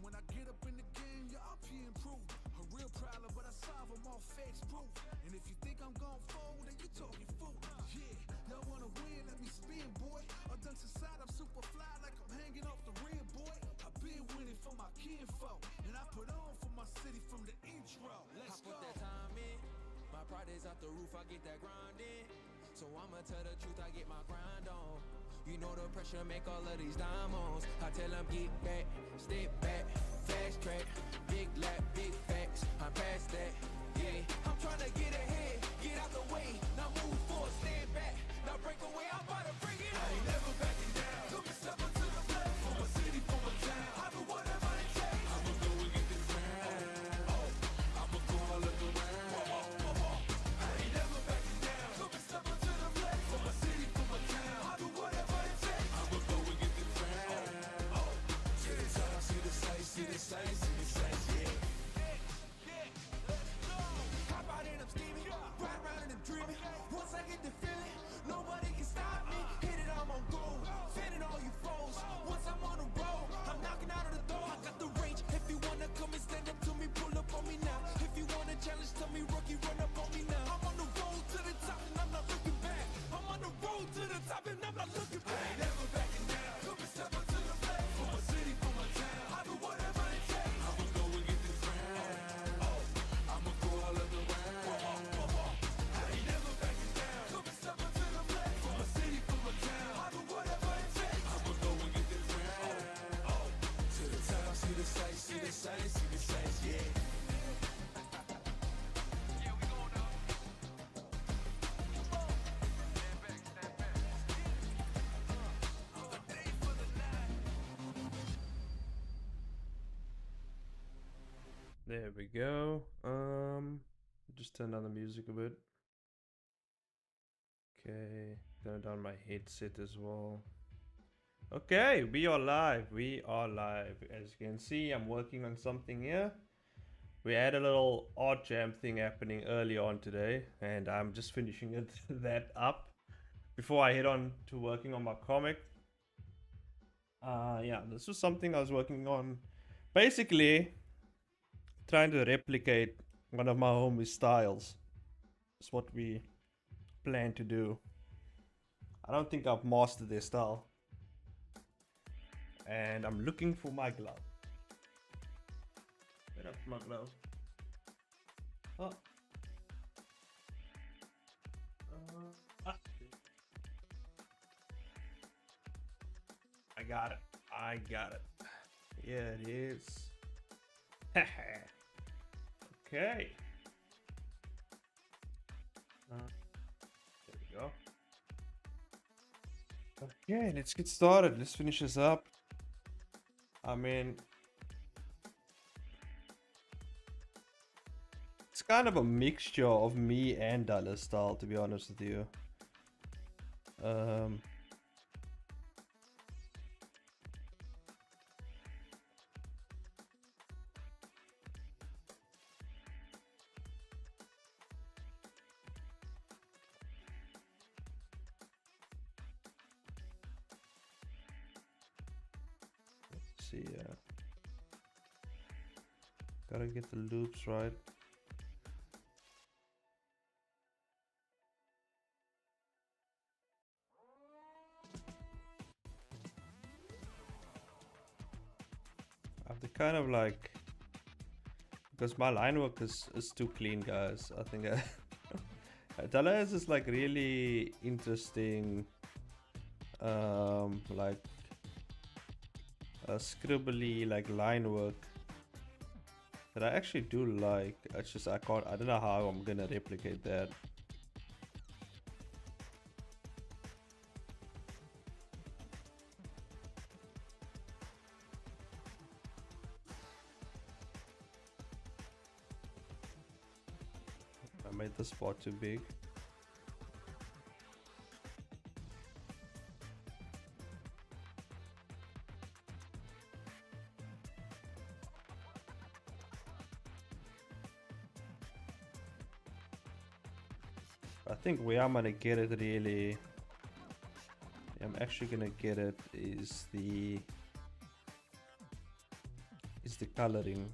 When I get up in the game, yeah, I'll be improved. A real problem, but I solve them all facts proof. And if you think I'm gon' fold, then you talking fool. Yeah, y'all wanna win, let me spin, boy. Or dunks aside, I'm super fly like I'm hanging off the rim, boy. I've been winning for my kinfolk, and I put on for my city from the intro. Let's go. I put that time in. My pride is out the roof, I get that grind in. So I'ma tell the truth, I get my grind on. You know the pressure make all of these diamonds. I tell them get back, step back, fast track, big lap, big facts. I'm past that, yeah. I'm trying to get ahead, get out the way. Now move forward, stand back, now break away. I'm about to bring it. I ain't never backing down. Took me stepping to the plate. For my city, for my town. I do whatever it takes. I'ma go and get this crown. Oh, I'ma go all of the round. I ain't never backing down. Took me stepping to the plate. For my city, for my town. I do whatever it takes. I'ma go and get the crown. Oh, see the sights, see the sights, see the sights, see the sights, yeah. Hop out and I'm steaming, ride around and I'm dreaming. Once I get the feeling, nobody can stop me. Hit it, I'm on gold, fanning all you foes. Once I'm on the road, I'm knocking out of the door. I got the range, if you wanna come and stand up to me, pull up on me now. If you wanna challenge, tell me, rookie, run up on me now. I'm on the road to the top and I'm not looking back. I'm on the road to the top and I'm not looking back. I ain't never backing down. Took me stepping to the plate. For my city, for my town. I do whatever it takes. I'ma go and get this crown. Oh, I'ma go all of the round. I ain't never backing down. Took me stepping to the plate. For my city, for my town. I do whatever it takes. I'ma go and get this crown. Oh, to the top, see the sights, see the sights, see the sights, yeah. There we go. Just turn down the music a bit. Okay, turn down my headset as well. Okay, we are live. We are live. As you can see, I'm working on something here. We had a little art jam thing happening early on today, and I'm just finishing that up before I head on to working on my comic. Yeah, this was something I was working on. Basically, trying to replicate one of my homie's styles. That's what we plan to do. I don't think I've mastered their style. And I'm looking for my glove. Where are my gloves? Oh. I got it. I got it. Yeah, it is. Okay. There we go. Okay, let's get started. Let's finish this up. I mean, it's kind of a mixture of me and Dallas style, to be honest with you. See, gotta get the loops right. I have to kind of like, because my line work is too clean, guys. I think Tala has this like really interesting like scribbly like line work that I actually do like. It's just I don't know how I'm gonna replicate that. I made the spot too big. I think where I'm gonna get it really, I'm actually gonna get it is is the coloring.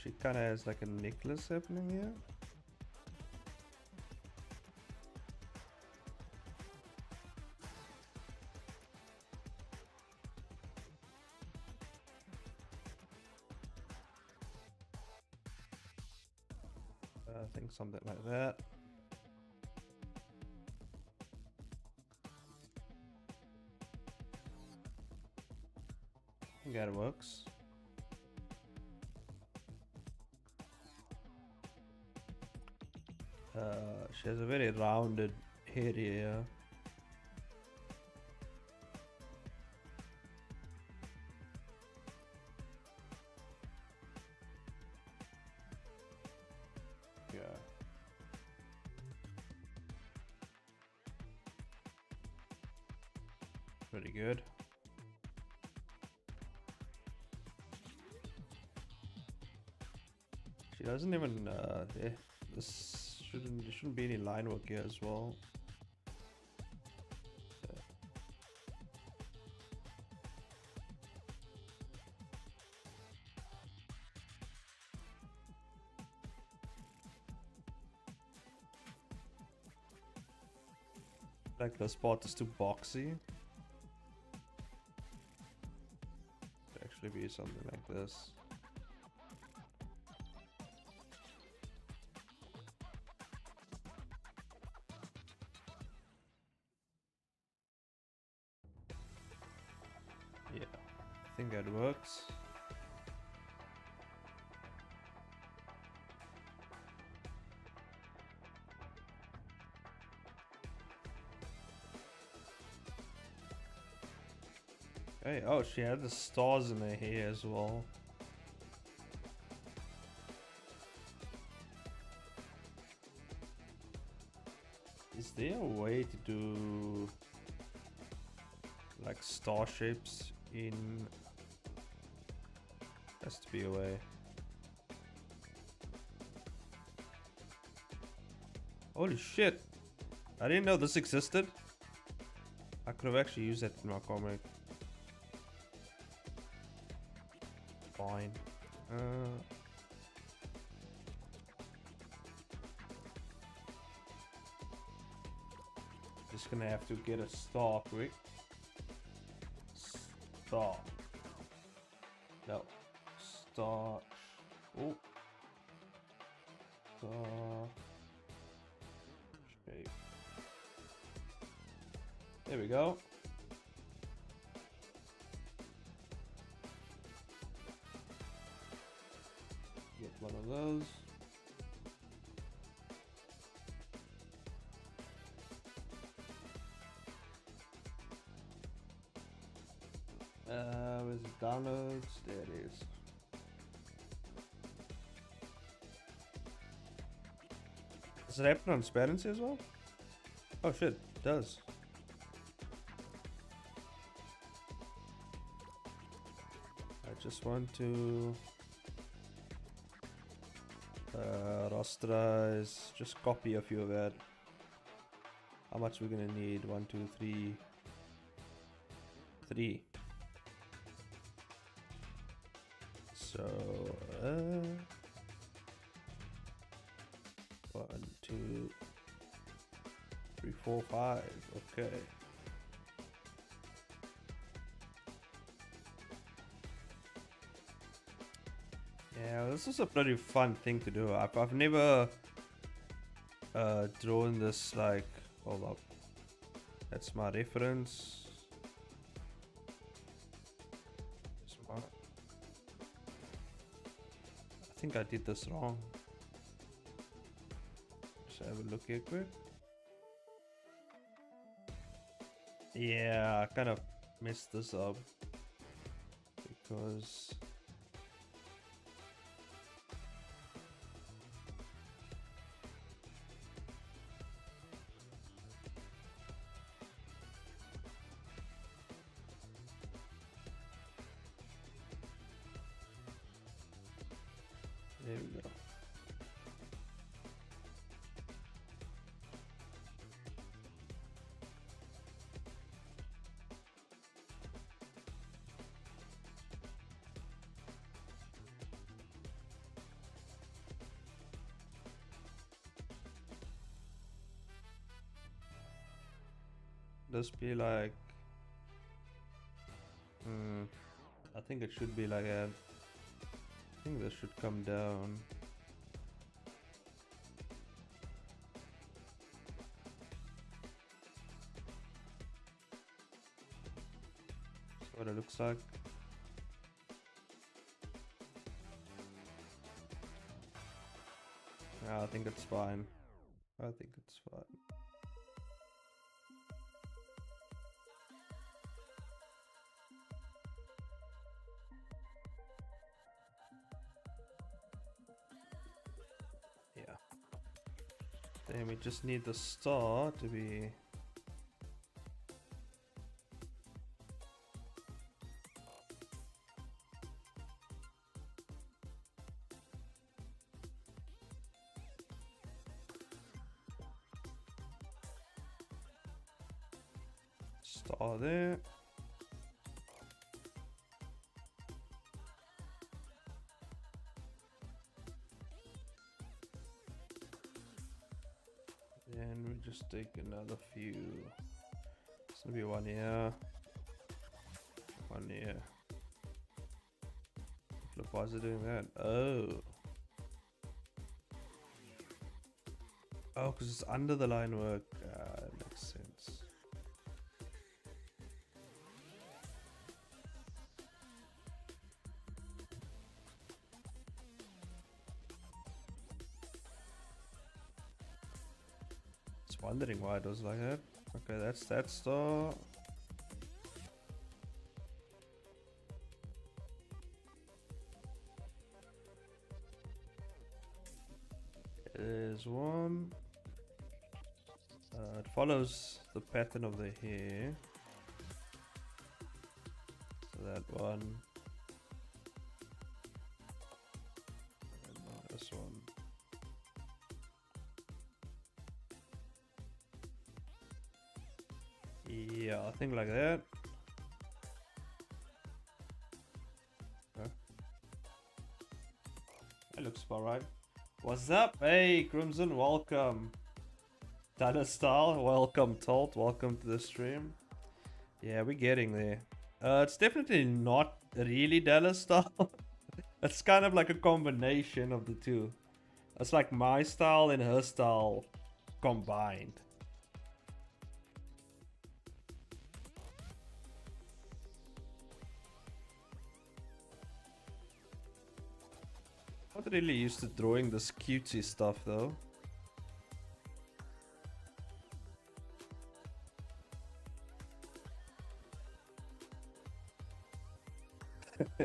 She kind of has like a necklace happening here. I think something like that. I think that works. She has a very rounded head here. Yeah. Pretty good. She doesn't even there shouldn't be any line work here as well. Like the spot is too boxy. Could actually be something like this. Yeah, I think that works. Hey, oh, she had the stars in her hair as well. Is there a way to do like star shapes in? Has to be a way. Holy shit! I didn't know this existed. I could have actually used that in my comic. Fine. Just gonna have to get a star quick. Star. No. Star. Oh. Star. Shape. There we go. Get one of those. Where's the downloads? There it is. Does it happen on transparency as well? Oh shit, it does. I just want to rasterize, just copy a few of that. How much we're gonna need? 1, 2, 3. 3. So 1, 2, 3, 4, 5. Okay. Yeah, this is a pretty fun thing to do. I've never drawn this like. Hold up. That's my reference. I think I did this wrong. Just have a look here quick. Yeah, I kind of messed this up because there we go. this be like... I think it should be like that. I think this should come down. That's what it looks like. Yeah, I think it's fine. I think it's fine. Yeah. Then we just need the star to be... Star there. And we just take another few. It's gonna be one here. One here. Flip, why is it doing that? Oh. Oh, because it's under the line work. That makes sense. Wondering why it was like that. Okay, that's that star. There's one. It follows the pattern of the hair. So that one. And this one. Yeah, I think like that. Okay. That looks about right. What's up? Hey, Crimson, welcome. Dana Style, welcome. Tolt, welcome to the stream. Yeah, we're getting there. It's definitely not really Dallas style. It's kind of like a combination of the two. It's like my style and her style combined. Not really used to drawing this cutesy stuff though.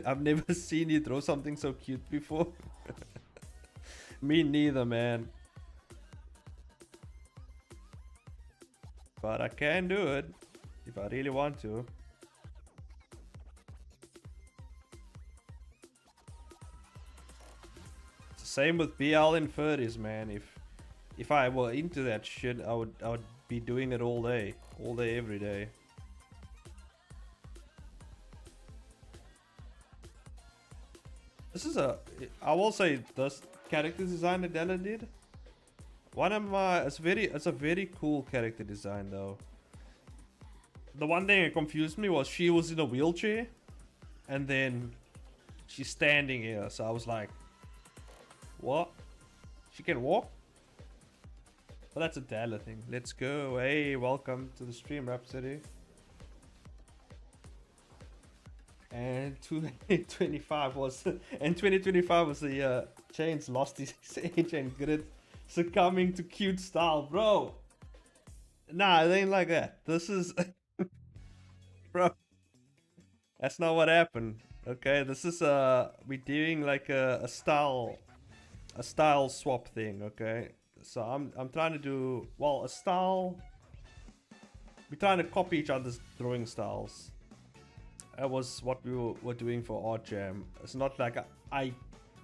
I've never seen you draw something so cute before. Me neither, man. But I can do it if I really want to. Same with BL and furries, man. If I were into that shit, I would be doing it all day, every day. This is I will say this character design that Della did. One of my, it's a very cool character design though. The one thing that confused me was she was in a wheelchair, and then she's standing here, so I was like, what? She can walk? Well, that's a Dalla thing. Let's go. Hey, welcome to the stream, Rhapsody. And 2025 was the year Chains lost his age and grit, succumbing to cute style, bro. Nah, it ain't like that. This is, bro. That's not what happened. Okay, this is we're doing like a style swap thing. Okay, so I'm trying to do, well, a style. We're trying to copy each other's drawing styles. That was what we were doing for Art Jam. It's not like I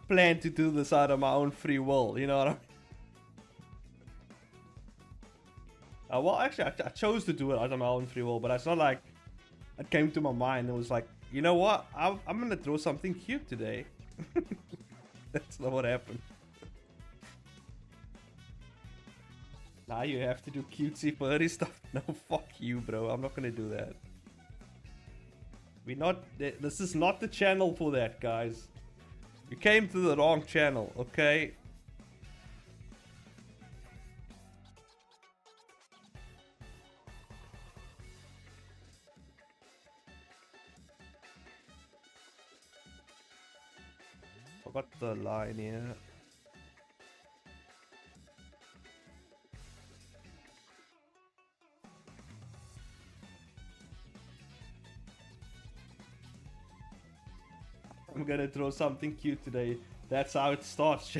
plan to do this out of my own free will, you know what I mean? Well, actually, I chose to do it out of my own free will, but it's not like it came to my mind. It was like, you know what? I'm gonna draw something cute today. That's not what happened. Now you have to do cutesy furry stuff. No, fuck you, bro. I'm not gonna do that. This is not the channel for that, guys. You came to the wrong channel, okay? Forgot the line here. I'm gonna throw something cute today. That's how it starts,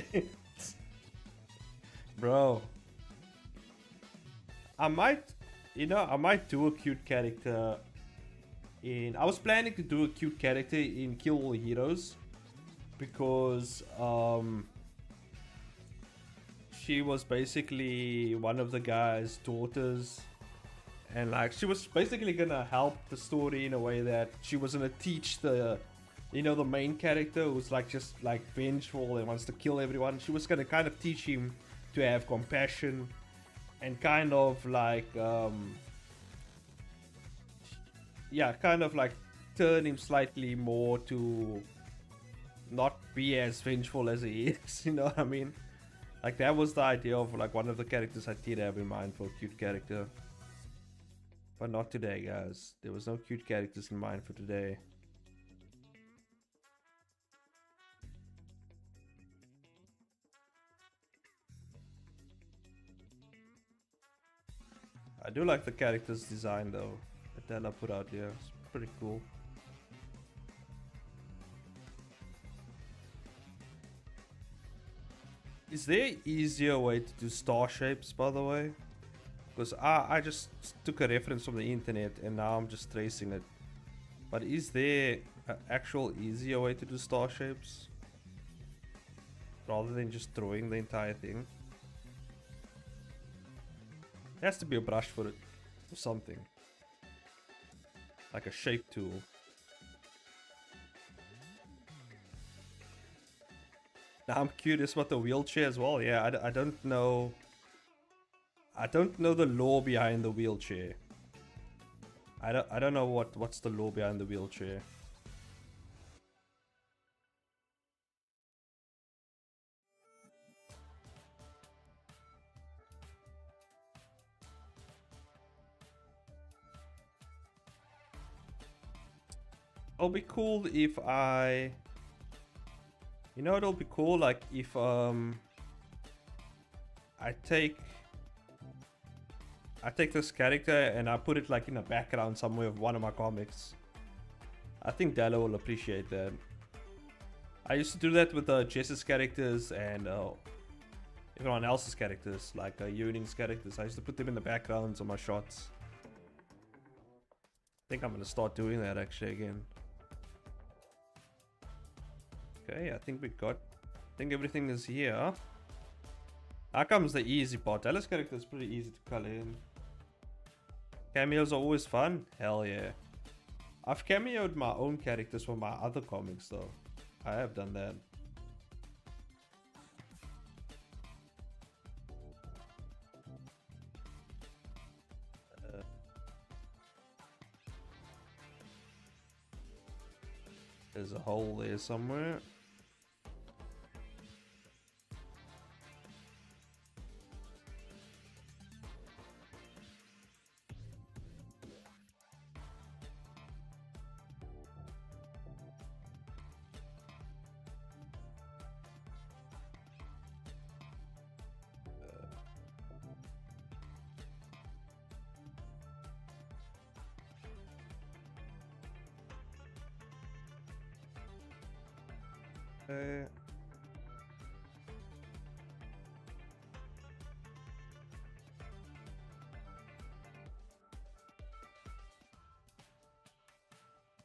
bro. I might do a cute character in. I was planning to do a cute character in Kill All Heroes because she was basically one of the guy's daughters, and like she was basically gonna help the story in a way that she was gonna teach the the main character who's like just like vengeful and wants to kill everyone. She was gonna kind of teach him to have compassion and kind of like kind of like turn him slightly more to not be as vengeful as he is. You know what I mean? Like that was the idea of like one of the characters I did have in mind for a cute character. But not today, guys. There was no cute characters in mind for today. I do like the character's design though, that Della put out here. It's pretty cool. Is there an easier way to do star shapes, by the way? Because I just took a reference from the internet and now I'm just tracing it. But is there an actual easier way to do star shapes? Rather than just drawing the entire thing? There has to be a brush for it or something. Like a shape tool. Now I'm curious about the wheelchair as well. Yeah, I don't know. I don't know the lore behind the wheelchair. I don't know what's the lore behind the wheelchair. It'll be cool if it'll be cool like if I take this character and I put it like in the background somewhere of one of my comics. I think Della will appreciate that. I used to do that with Jess's characters and everyone else's characters, like Euning's characters. I used to put them in the backgrounds of my shots. I think I'm gonna start doing that actually again. Okay, I think everything is here. Now comes the easy part. Della's character is pretty easy to color in. Cameos are always fun. Hell yeah. I've cameoed my own characters from my other comics though. I have done that. There's a hole there somewhere.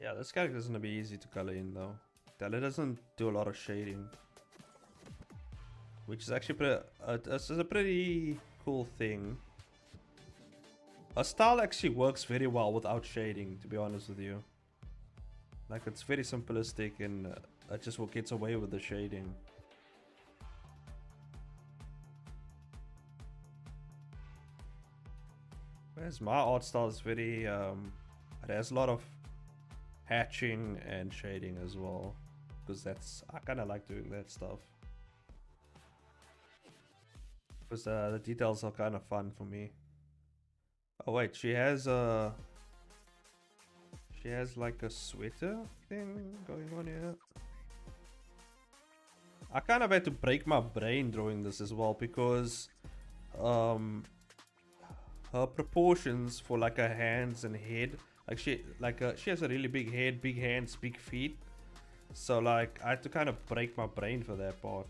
Yeah, this character is gonna be easy to color in though. Della doesn't do a lot of shading, which is actually a pretty cool thing. Her style actually works very well without shading, to be honest with you. Like it's very simplistic and it just gets away with the shading. Whereas my art style is very it has a lot of hatching and shading as well, because I kind of like doing that stuff, because the details are kind of fun for me. Oh wait, she has like a sweater thing going on here. I kind of had to break my brain drawing this as well, because her proportions for like her hands and head, like she has a really big head, big hands, big feet. So like I had to kind of break my brain for that part.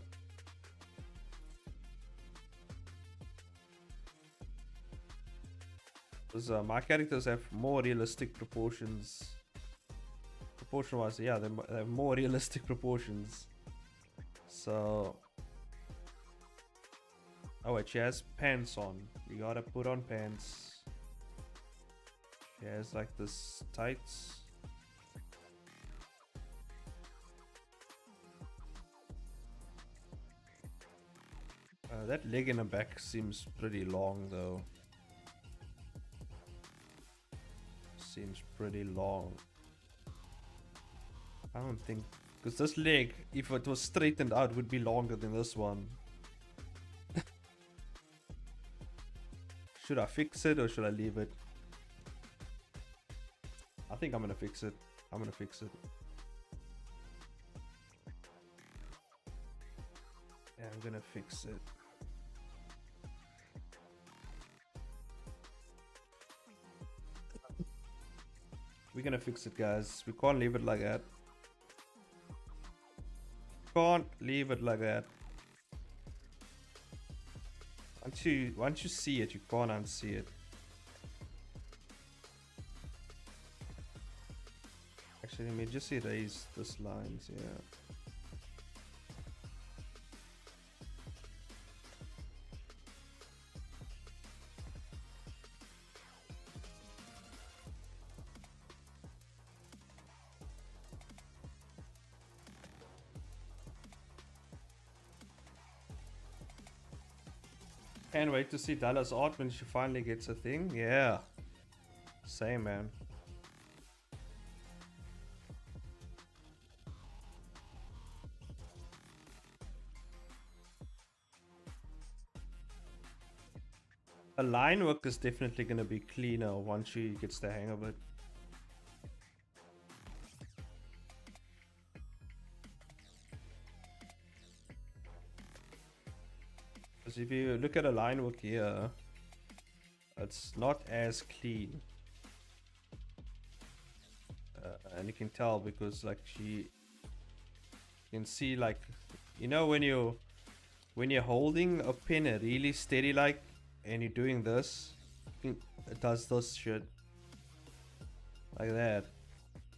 Because my characters have more realistic proportions. Proportion wise, yeah, they have more realistic proportions. So, oh wait, she has pants on. You gotta put on pants. She has like this tights. That leg in the back seems pretty long though. Seems pretty long. I don't think, because this leg, if it was straightened out, would be longer than this one. Should I fix it or should I leave it? I think I'm gonna fix it. I'm gonna fix it. Yeah, I'm gonna fix it. We're gonna fix it, guys. We can't leave it like that. Can't leave it like that. Once you see it, you can't unsee it. Actually, let me just erase this lines, yeah. Can't wait to see Dallas art when she finally gets a thing. Yeah. Same, man. A line work is definitely going to be cleaner once she gets the hang of it. Because if you look at a line work here, it's not as clean. And you can tell because like you can see, like, you know, when you're holding a pen really steady like, and you're doing this, it does this shit like that,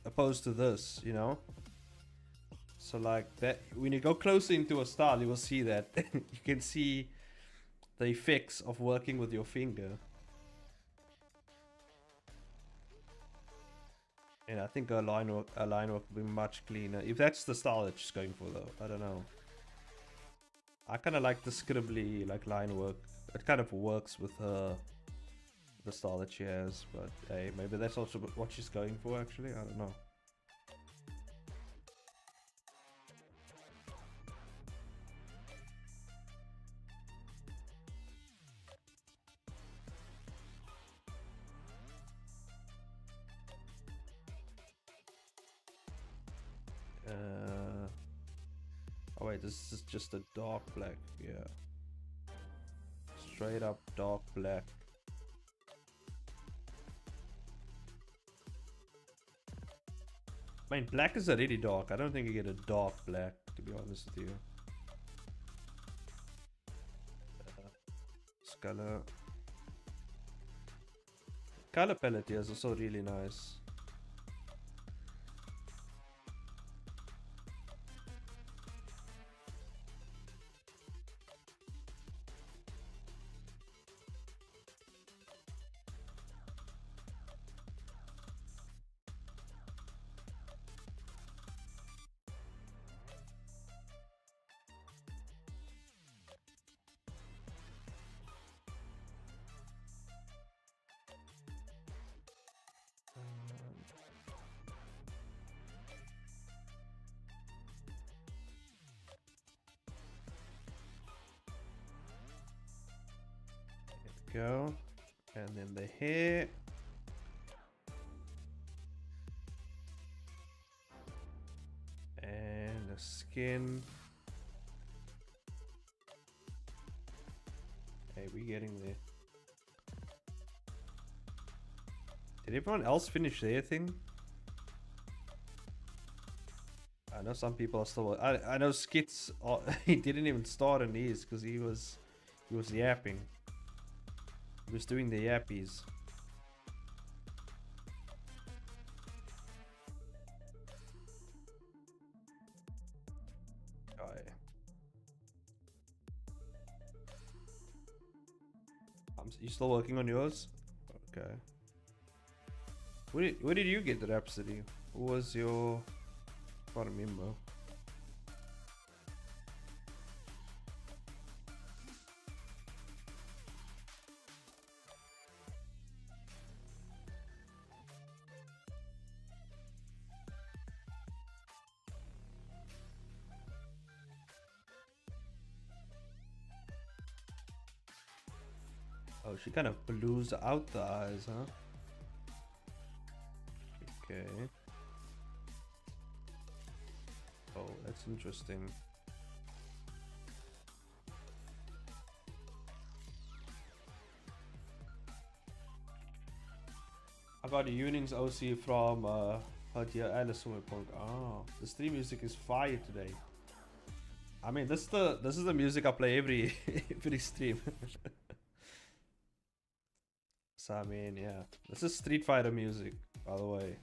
opposed to this, you know. So like that, when you go closer into a style, you will see that you can see the effects of working with your finger. And I think a line work will be much cleaner if that's the style that she's going for, though. I don't know. I kind of like the scribbly like line work. It kind of works with the style that she has, but hey, maybe that's also what she's going for. Actually, I don't know. Oh wait, this is just a dark black, yeah. Straight up dark black. I mean, black is already dark. I don't think you get a dark black, to be honest with you. This color palette here is also really nice. go. And then the hair. And the skin. Hey, we're getting there. Did everyone else finish their thing? I know some people are still. I know Skits. He didn't even start on his because he was yapping. He was doing the yappies. Oh, yeah. You still working on yours? Okay. Where did you get the Rhapsody? Who was your? Can't remember. Oh, she kind of blues out the eyes, huh? Okay. Oh, that's interesting. I got a Unings OC from Dear Alice Punk. Oh, the stream music is fire today. I mean, this is the music I play every every stream. So I mean, yeah, this is Street Fighter music, by the way.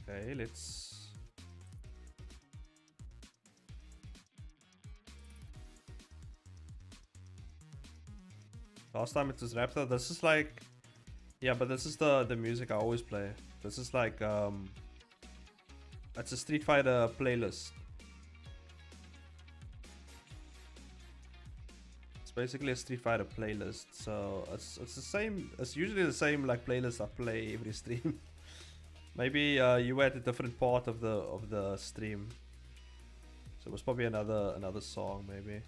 Okay, let's. Last time it was Raptor. This is like, yeah, but this is the music I always play. This is like it's a Street Fighter playlist. It's basically a Street Fighter playlist. So it's the same. It's usually the same like playlist I play every stream. Maybe you were at a different part of the stream. So it was probably another song maybe.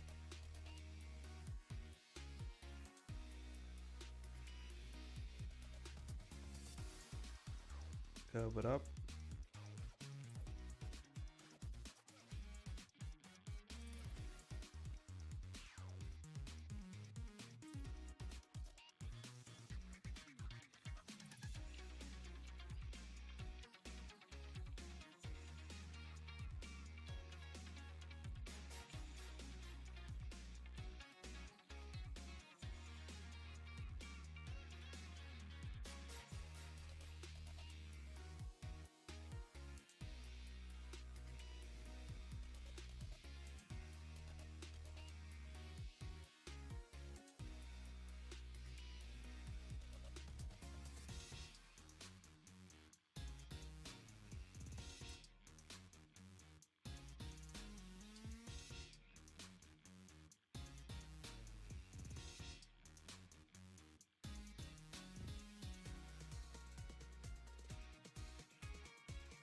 Curve it up.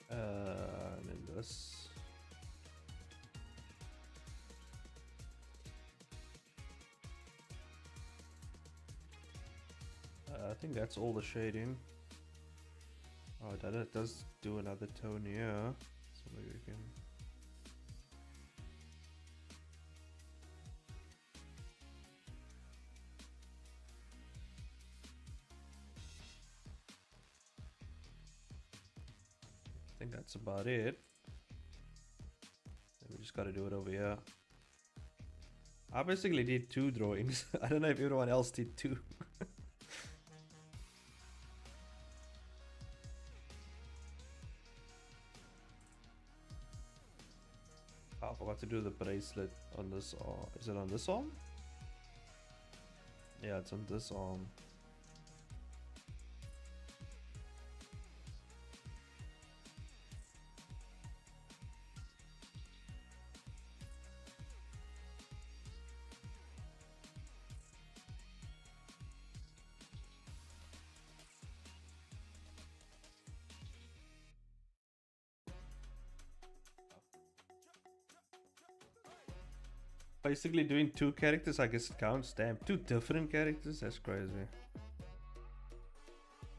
And then this. I think that's all the shading. Oh, it does do another tone here. So maybe we can. I think that's about it. And we just gotta do it over here. I basically did 2 drawings. I don't know if everyone else did 2. I forgot to do the bracelet on this arm. Is it on this arm? Yeah, it's on this arm. Basically doing 2 characters, I guess it counts. Damn, 2 different characters? That's crazy.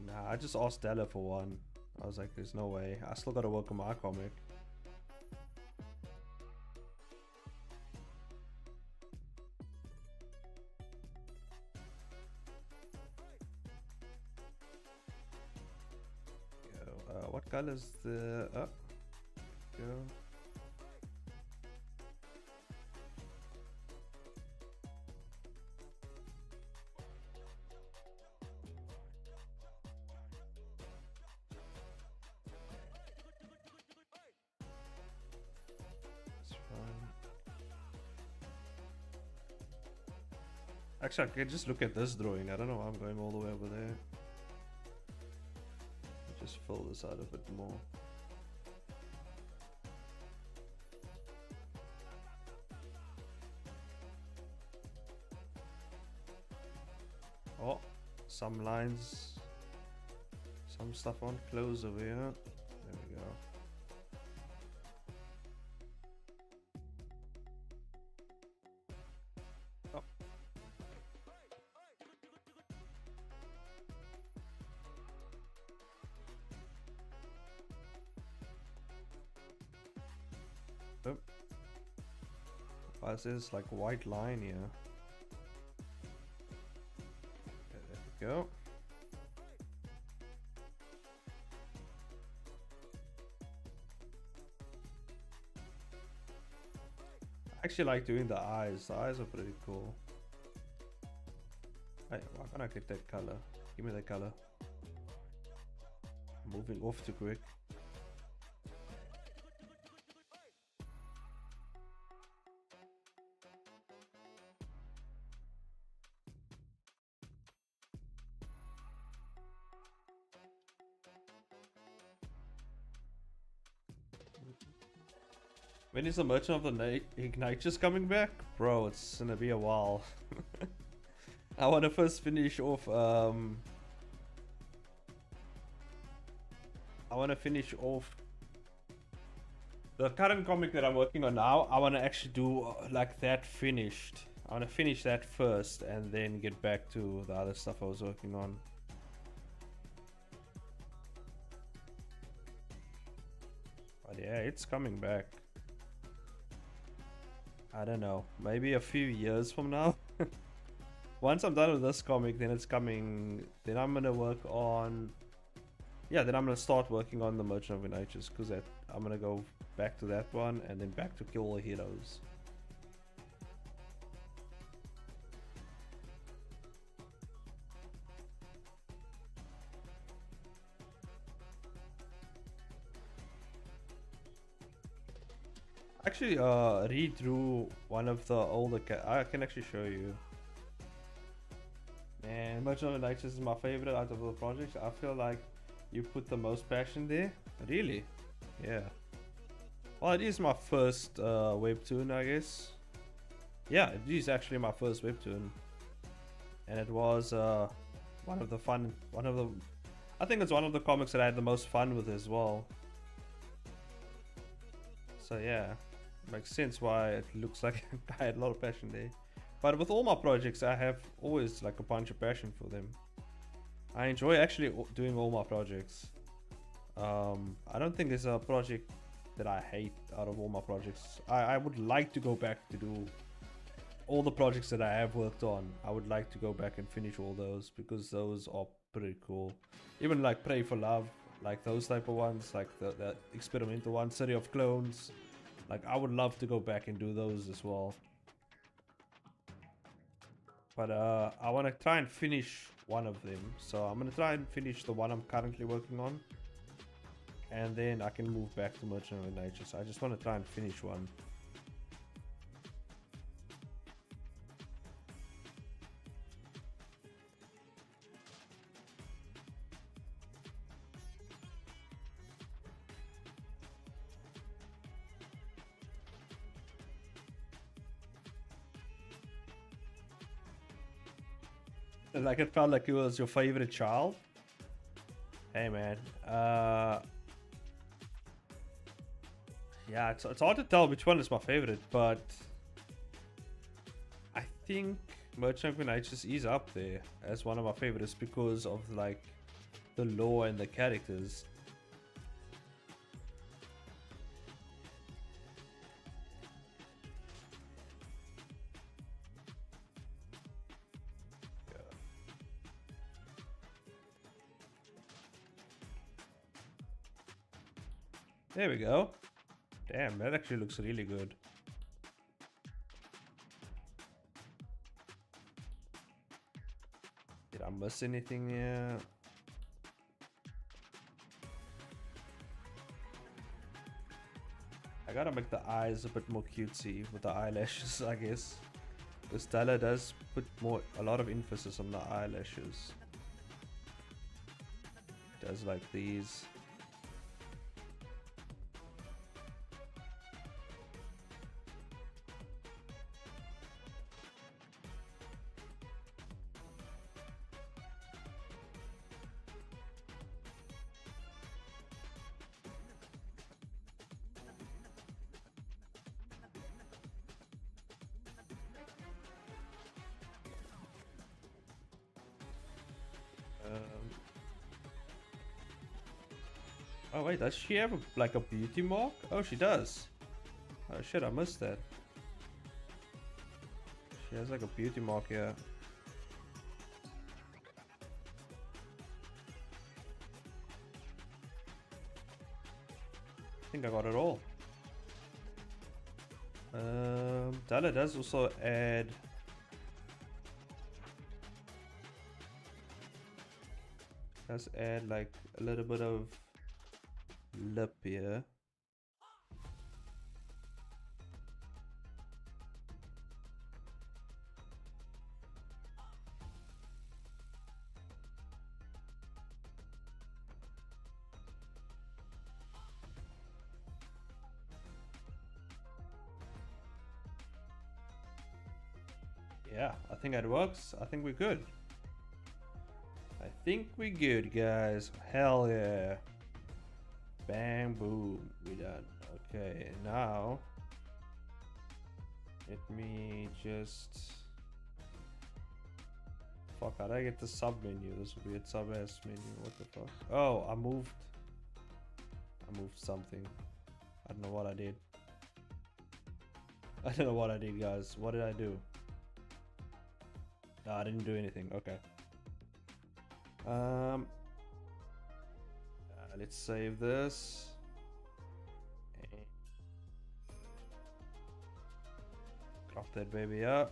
Nah, I just asked Stella for one. I was like, there's no way. I still gotta work on my comic. What color is the... Oh. Go. Actually, I can just look at this drawing. I don't know why I'm going all the way over there. Just fill this out a bit more. Oh, some lines, some stuff on close over here. There we go. Oh. Oh. Why is this like white line here? There we go. I actually like doing the eyes. The eyes are pretty cool. Hey, why can't I get that color? Give me that color. Moving off too quick. When is the Merchant of the Ignite just coming back? Bro, it's gonna be a while. I want to first finish off the current comic that I'm working on now. I want to actually do like that finished. I want to finish that first and then get back to the other stuff I was working on. But yeah, it's coming back. I don't know, maybe a few years from now. Once I'm done with this comic, then it's coming. Then I'm gonna work on. Yeah, then I'm gonna start working on the Merchant of Natures, because I'm gonna go back to that one and then back to Kill All Heroes. Actually, redrew one of the older. I can actually show you. Man, Merchant of Natures is my favorite out of all the projects. I feel like you put the most passion there. Really? Yeah. Well, it is my first webtoon, I guess. Yeah, it is actually my first webtoon, and it was one of the I think it's one of the comics that I had the most fun with as well. So yeah, makes sense why it looks like I had a lot of passion there. But with all my projects, I have always like a bunch of passion for them. I enjoy actually doing all my projects. I don't think there's a project that I hate out of all my projects. I would like to go back to do all the projects that I have worked on. I would like to go back and finish all those, because those are pretty cool. Even like Pray for Love, like those type of ones, like the experimental ones, City of Clones. Like I would love to go back and do those as well. But I want to try and finish one of them. So I'm going to try and finish the one I'm currently working on. And then I can move back to Merchant of Natures. I just want to try and finish one. Like it felt like it was your favorite child. Hey man, yeah, it's hard to tell which one is my favorite, but think Merchant Nights is up there as one of my favorites because of like the lore and the characters. There we go. Damn, that actually looks really good. Did I miss anything here? I gotta make the eyes a bit more cutesy with the eyelashes, I guess. Because Stella does put a lot of emphasis on the eyelashes. Does like these. Oh wait, does she have like a beauty mark? Oh, she does. Oh shit, I missed that. She has like a beauty mark here. I think I got it all. Dala does also add like a little bit of lip here. Yeah, I think that works. I think we're good. I think we're good, guys. Hell yeah. Bang, boom. We done. Okay, now let me just... Fuck, how did I get the sub menu? This weird sub ass menu. What the fuck? Oh, I moved something. I don't know what I did. I don't know what I did, guys. What did I do? No, I didn't do anything. Okay. Let's save this. And crop that baby up.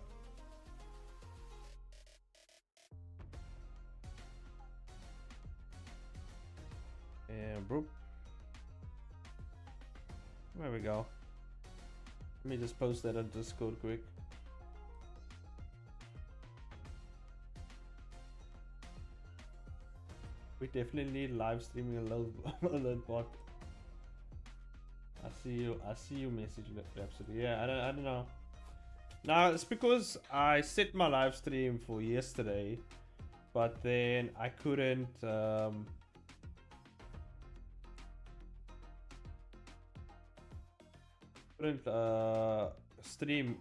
And boop. There we go. Let me just post that on Discord quick. We definitely need live streaming alert bot. I see you message Rhapsody. Yeah, I don't know. Now it's because I set my live stream for yesterday, but then I couldn't stream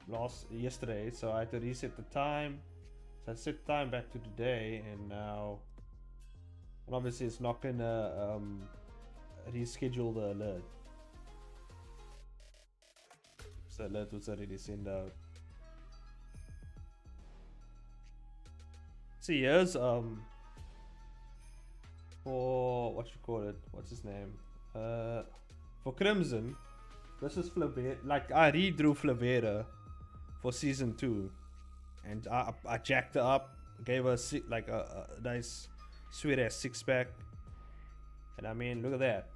yesterday, so I had to reset the time. So I set the time back to today, and now. And obviously it's not gonna reschedule the alert. So alert was already sent out. See, here's for what you call it? What's his name? For Crimson, this is Flavera. Like I redrew Flavera for season 2, and I jacked her up, gave her like a nice. Sweet ass 6-pack, and I mean, look at that.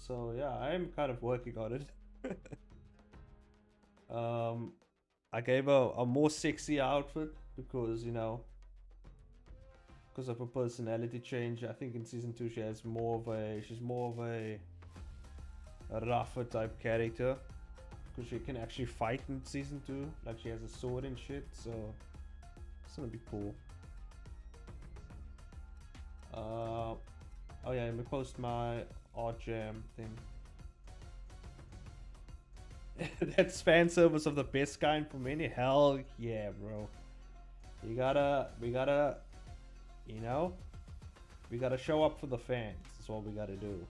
So yeah, I'm kind of working on it. I gave her a more sexy outfit because, you know, because of her personality change. I think in season 2 she's more of a rougher type character, because she can actually fight in season 2. Like she has a sword and shit, so it's gonna be cool. Oh yeah, let me post my art jam thing. That's fan service of the best kind for many. Hell yeah, bro. We gotta, you know, we gotta show up for the fans. That's what we gotta do.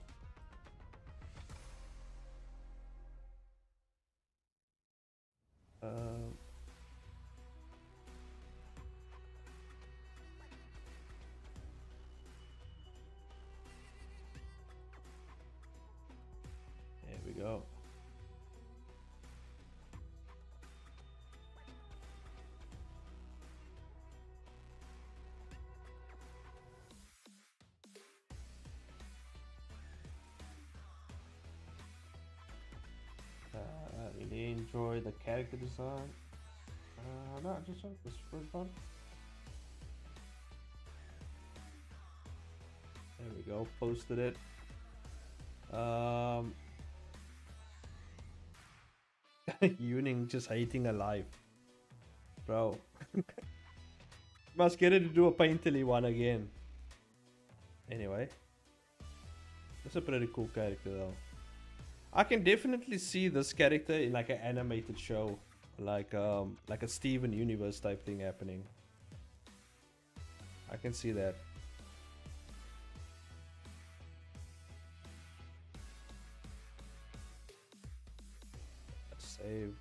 There we go. I really enjoy the character design. No, just like this first one. There we go. Posted it. Yuning just hating her life, bro. Must get her to do a painterly one again. Anyway, that's a pretty cool character though. I can definitely see this character in like an animated show, like a Steven Universe type thing happening. I can see that. Let's save.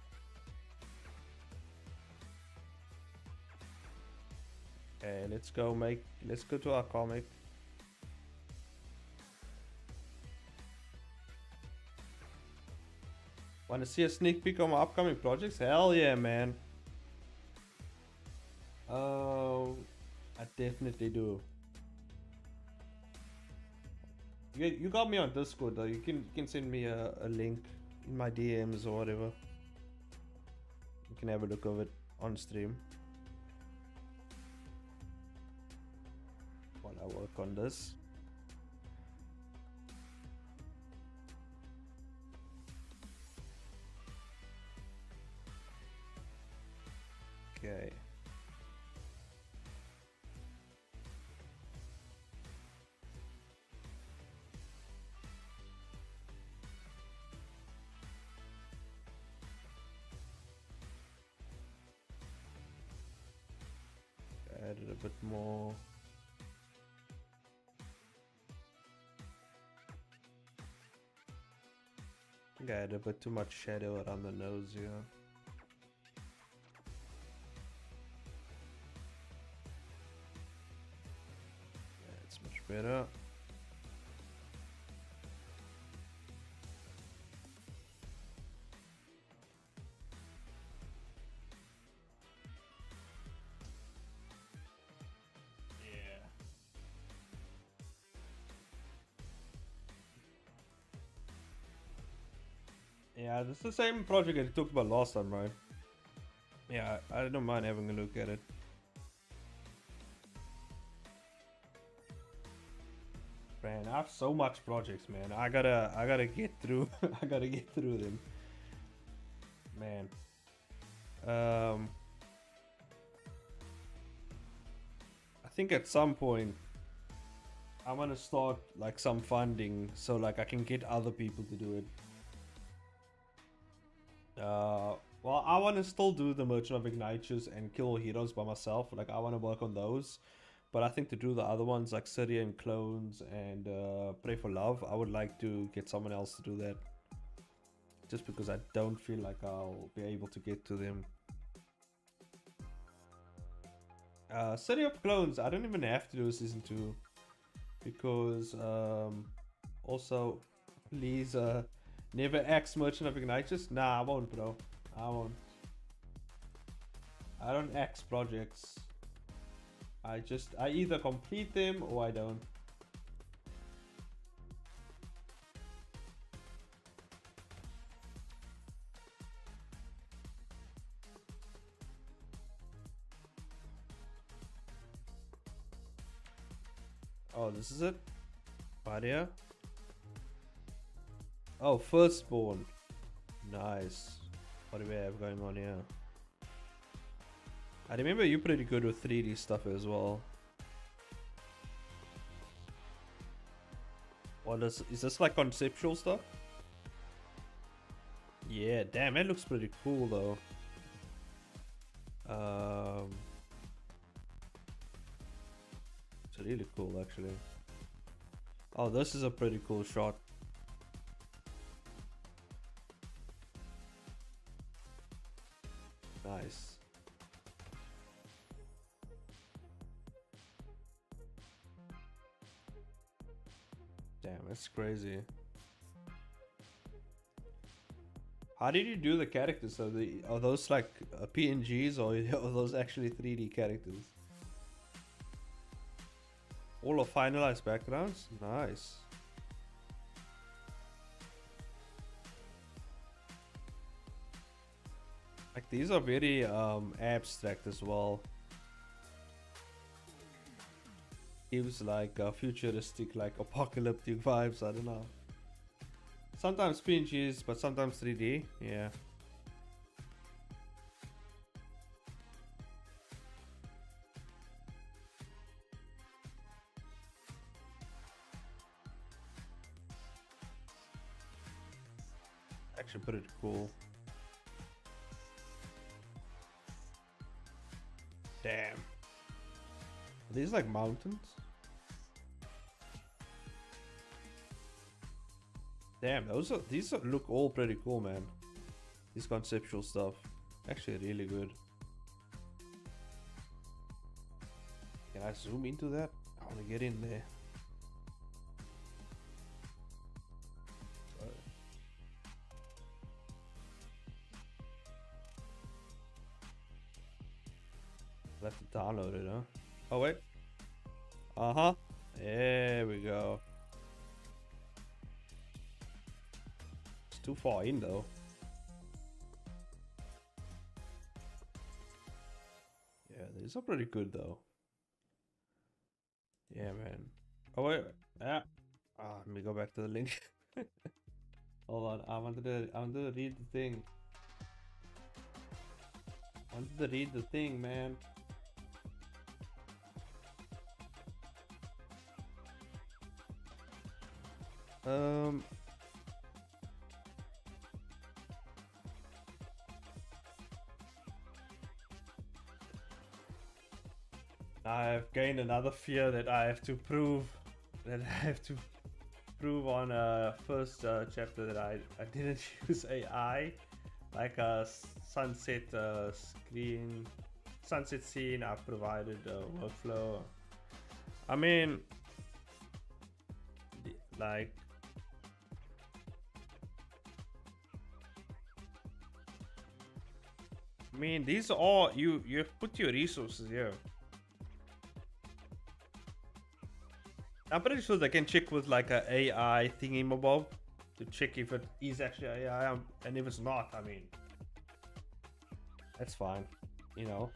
Okay, let's go to our comic. Want to see a sneak peek of my upcoming projects? Hell yeah, man. Oh, I definitely do. You got me on Discord though. You can send me a link in my DMs or whatever. You can have a look of it on stream while I work on this. Okay. Added a bit more. I think I had a bit too much shadow around the nose here. That's much better. Yeah, this is the same project I talked about last time, right? Yeah, I don't mind having a look at it. Man, I have so much projects, man. I gotta get through. I gotta get through them, man. I think at some point I'm gonna start like some funding so like I can get other people to do it. Well, I want to still do the Merchant of Ignatius and Kill Heroes by myself. Like, I want to work on those. But I think to do the other ones like Syria and Clones and Pray for Love, I would like to get someone else to do that. Just because I don't feel like I'll be able to get to them. City of Clones, I don't even have to do a season 2. Because, also, please, never axe Merchant of Ignatius? Nah, I won't, bro. I won't. I don't axe projects. I either complete them or I don't. Oh, this is it? Paria? Oh, Firstborn. Nice. What do we have going on here? I remember you're pretty good with 3D stuff as well. What is this like conceptual stuff? Yeah, damn, it looks pretty cool though. It's really cool actually. Oh, this is a pretty cool shot. Nice. Damn, that's crazy. How did you do the characters? Are those like PNGs or are those actually 3D characters? All of finalized backgrounds? Nice. Like these are very abstract as well. Gives like futuristic, like apocalyptic vibes. I don't know. Sometimes PNGs, but sometimes 3D. Yeah. Actually pretty cool. Damn. Are these like mountains? Damn, these look all pretty cool, man. This conceptual stuff. Actually really good. Can I zoom into that? I want to get in there. I'll have to download it, huh? Oh wait. Uh-huh. There we go. It's too far in though. Yeah, these are pretty good though. Yeah, man. Oh wait. Ah. Let me go back to the link. Hold on. I wanted to read the thing. I wanted to read the thing, man. I've gained another fear that I have to prove on first chapter that I didn't use AI, like a sunset sunset scene. I've provided workflow. I mean, like, these are all you've put your resources here. I'm pretty sure they can check with like a AI thingy-mabob to check if it is actually AI, and if it's not, I mean, that's fine, you know.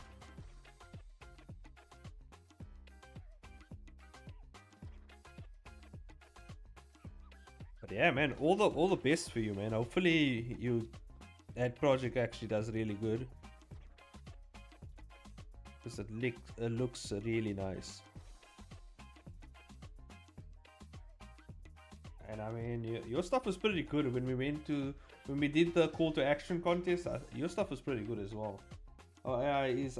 But yeah, man, all the best for you, man. Hopefully that project actually does really good, because it looks really nice. And I mean, your stuff was pretty good when we did the call to action contest. Your stuff was pretty good as well. Oh, AI is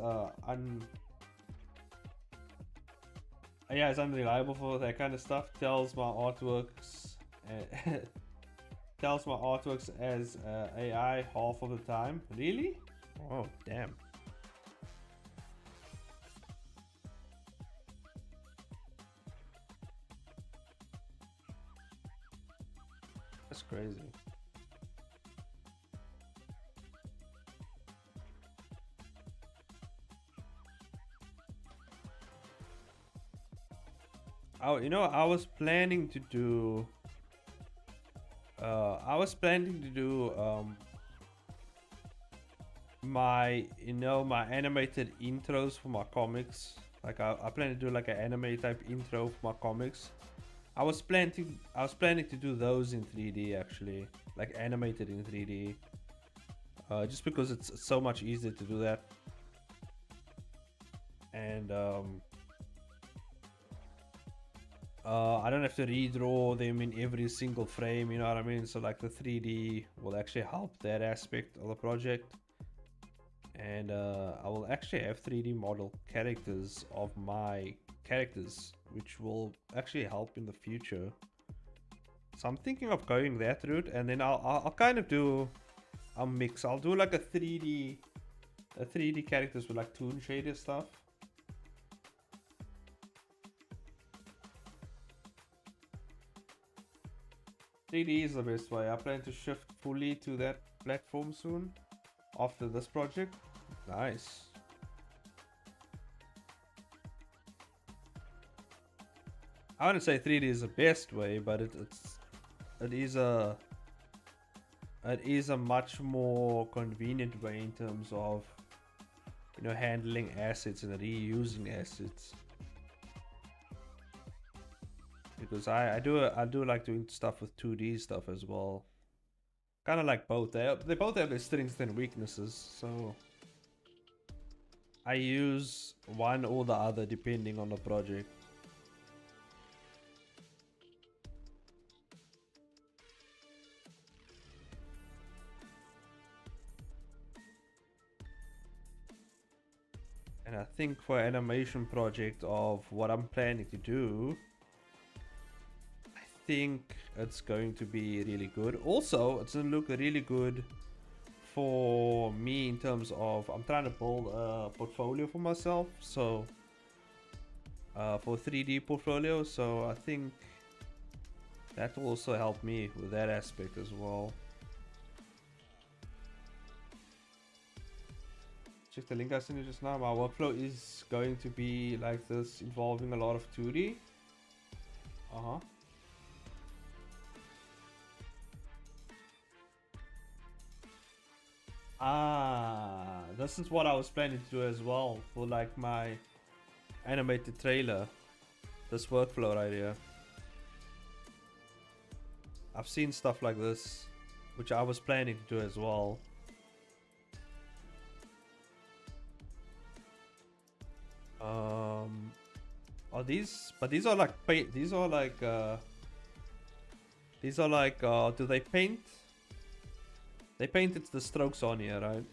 it's unreliable for that kind of stuff. Tells my artworks as AI half of the time. Really? Oh, damn. That's crazy. Oh, I was planning to do my my animated intros for my comics. Like I plan to do like an anime type intro for my comics. I was planning to do those in 3D actually, like animated in 3D. Just because it's so much easier to do that. And I don't have to redraw them in every single frame, you know what I mean? So like the 3D will actually help that aspect of the project. And I will actually have 3D model characters of my characters, which will actually help in the future. So I'm thinking of going that route, and then I'll kind of do a mix. I'll do like a 3D characters with like toon shader stuff. .3D is the best way. I plan to shift fully to that platform soon after this project. Nice. I wouldn't say 3D is the best way, but it is a much more convenient way in terms of, you know, handling assets and reusing assets. Because I do like doing stuff with 2D stuff as well. Kind of like both. They both have their strengths and weaknesses, so I use one or the other depending on the project. And I think for animation project of what I'm planning to do, I think it's going to be really good. Also, it's gonna look really good for me in terms of I'm trying to build a portfolio for myself. So for 3D portfolio, so I think that will also help me with that aspect as well. Check the link I sent you just now. My workflow is going to be like this, involving a lot of 2D. This is what I was planning to do as well for like my animated trailer. This workflow right here. I've seen stuff like this, which I was planning to do as well. Are these? But these are like paint. These are like. Do they paint? They painted the strokes on here, right?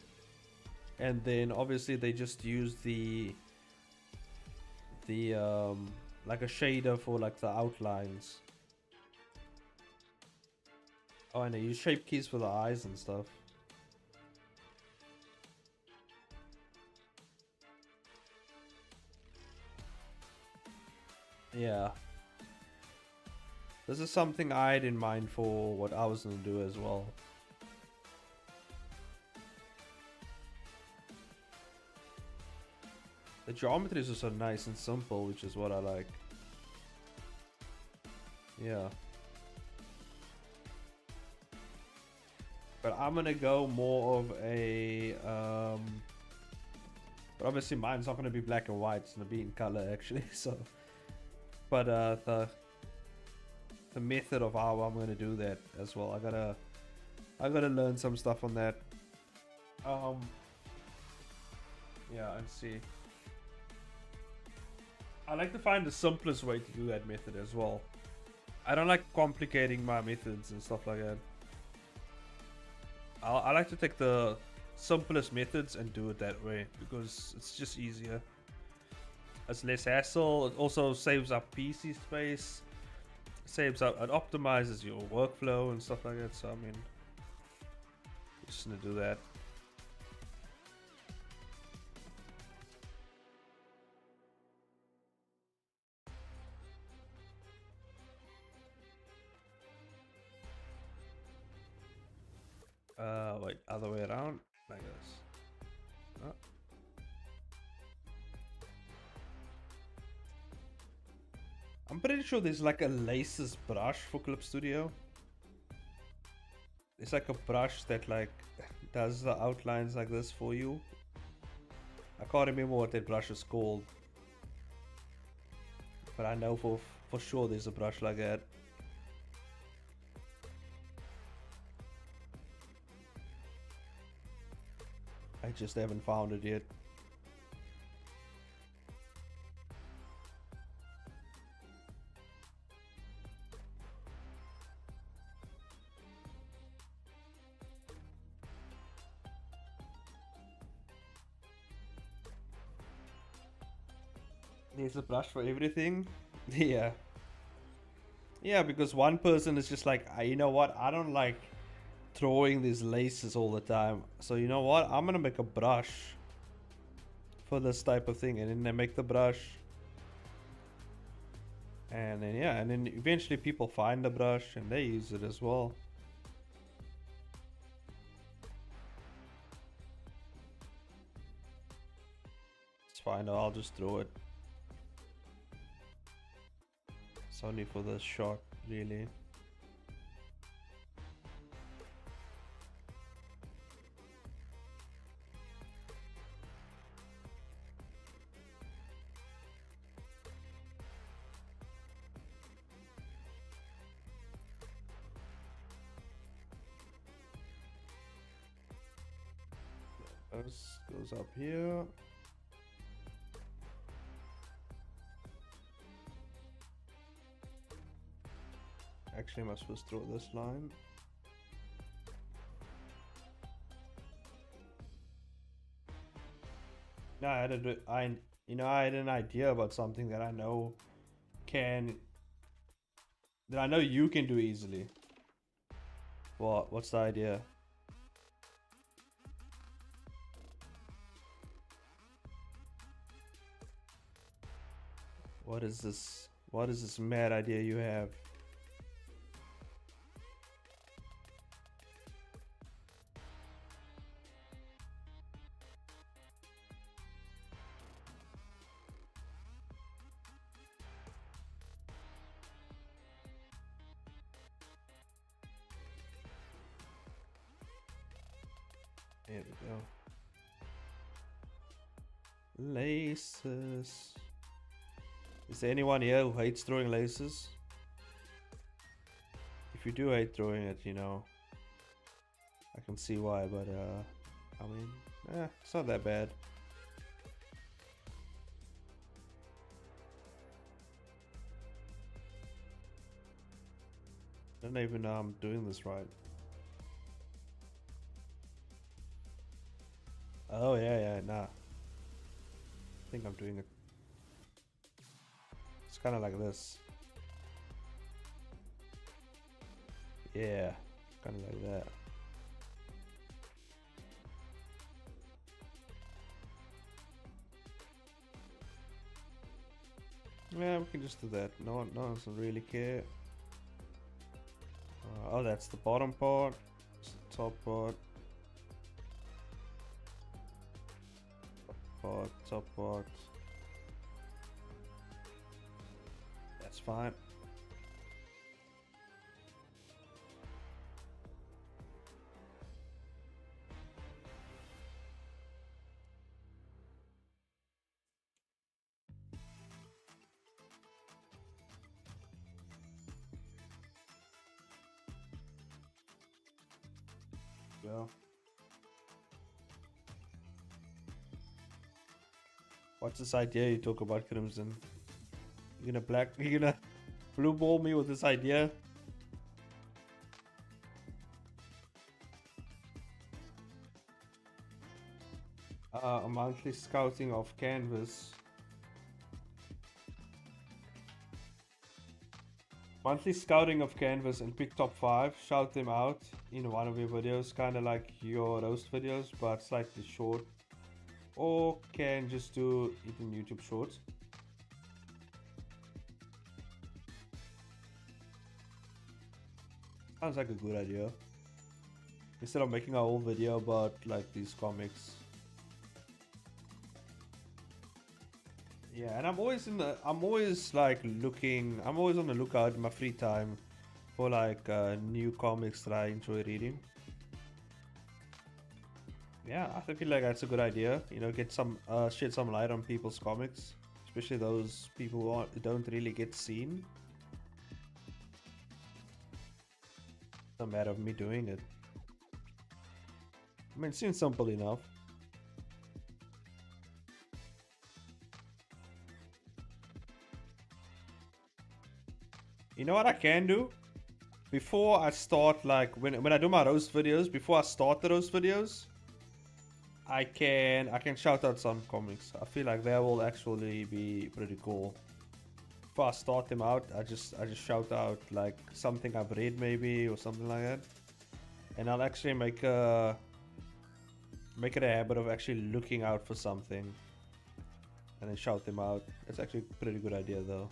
And then obviously they just use the like a shader for like the outlines. Oh, and they use shape keys for the eyes and stuff. Yeah. This is something I had in mind for what I was gonna do as well. The geometry is also nice and simple, which is what I like. Yeah. But I'm gonna go more of a but obviously mine's not gonna be black and white, it's gonna be in color actually, so but the method of how I'm gonna do that as well. I gotta learn some stuff on that. Yeah, and see. I like to find the simplest way to do that method as well. I don't like complicating my methods and stuff like that. I like to take the simplest methods and do it that way because it's just easier. It's less hassle. It also saves up PC space. Saves up. It optimizes your workflow and stuff like that. So I mean, just gonna do that. Wait, other way around, like this. Oh. I'm pretty sure there's like a laces brush for Clip Studio. It's like a brush that like does the outlines like this for you. I can't remember what that brush is called, but I know for sure there's a brush like that. I just haven't found it yet. There's a brush for everything. Yeah. Yeah, because one person is just like, you know what? I don't like throwing these laces all the time. So you know what? I'm gonna make a brush for this type of thing, and then they make the brush. And then yeah, and then eventually people find the brush and they use it as well. It's fine, I'll just throw it. It's only for this shot, really. This goes up here. Actually, I must first throw this line. No, I had I had an idea about something that I know that I know you can do easily. What? What's the idea? What is this? What is this mad idea you have? There we go. Laces. Is there anyone here who hates throwing laces? If you do hate throwing it, you know, I can see why, but I mean, it's not that bad. I don't even know I'm doing this right. Oh yeah, nah. I think I'm doing it. It's kind of like this. Yeah, kind of like that. Yeah, we can just do that. No one doesn't really care. Oh, that's the bottom part. It's the top part. Top part. That's fine. Well, what's this idea you talk about, Crimson? You're gonna blue ball me with this idea? A monthly scouting of canvas. Monthly scouting of canvas and pick top 5, shout them out in one of your videos, kind of like your roast videos, but slightly short. Or can just do it in YouTube Shorts. Sounds like a good idea. Instead of making a whole video about like these comics. Yeah, and I'm always on the lookout in my free time for like new comics that I enjoy reading. Yeah, I feel like that's a good idea. You know, get some shed some light on people's comics, especially those people who don't really get seen. It's a matter of me doing it. I mean, it seems simple enough. You know what I can do? Before I start, like, when I do my roast videos, before I start the roast videos, I can shout out some comics. I feel like that will actually be pretty cool. If I start them out, I just shout out like something I've read maybe or something like that, and I'll actually make it a habit of actually looking out for something and then shout them out. It's actually a pretty good idea though.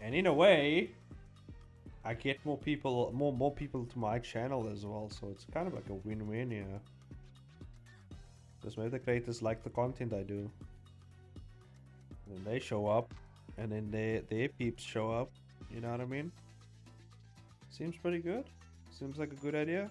And in a way, I get more people to my channel as well, so it's kind of like a win-win here. Because maybe the creators like the content I do, and then they show up, and then their peeps show up. You know what I mean? Seems pretty good. Seems like a good idea.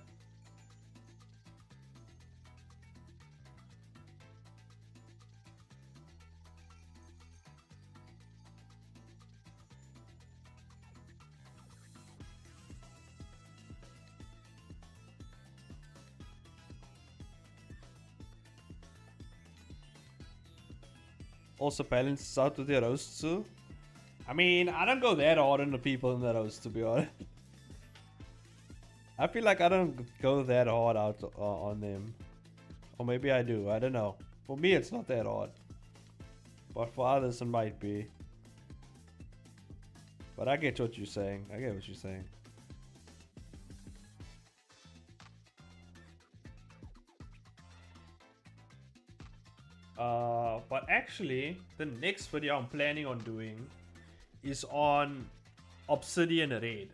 Also balances out with their roasts too. I mean, I don't go that hard on the people in the roast, to be honest. I feel like I don't go that hard out on them. Or maybe I do, I don't know. For me, it's not that hard. But for others, it might be. But I get what you're saying. I get what you're saying. But actually, the next video I'm planning on doing is on Obsidian Red,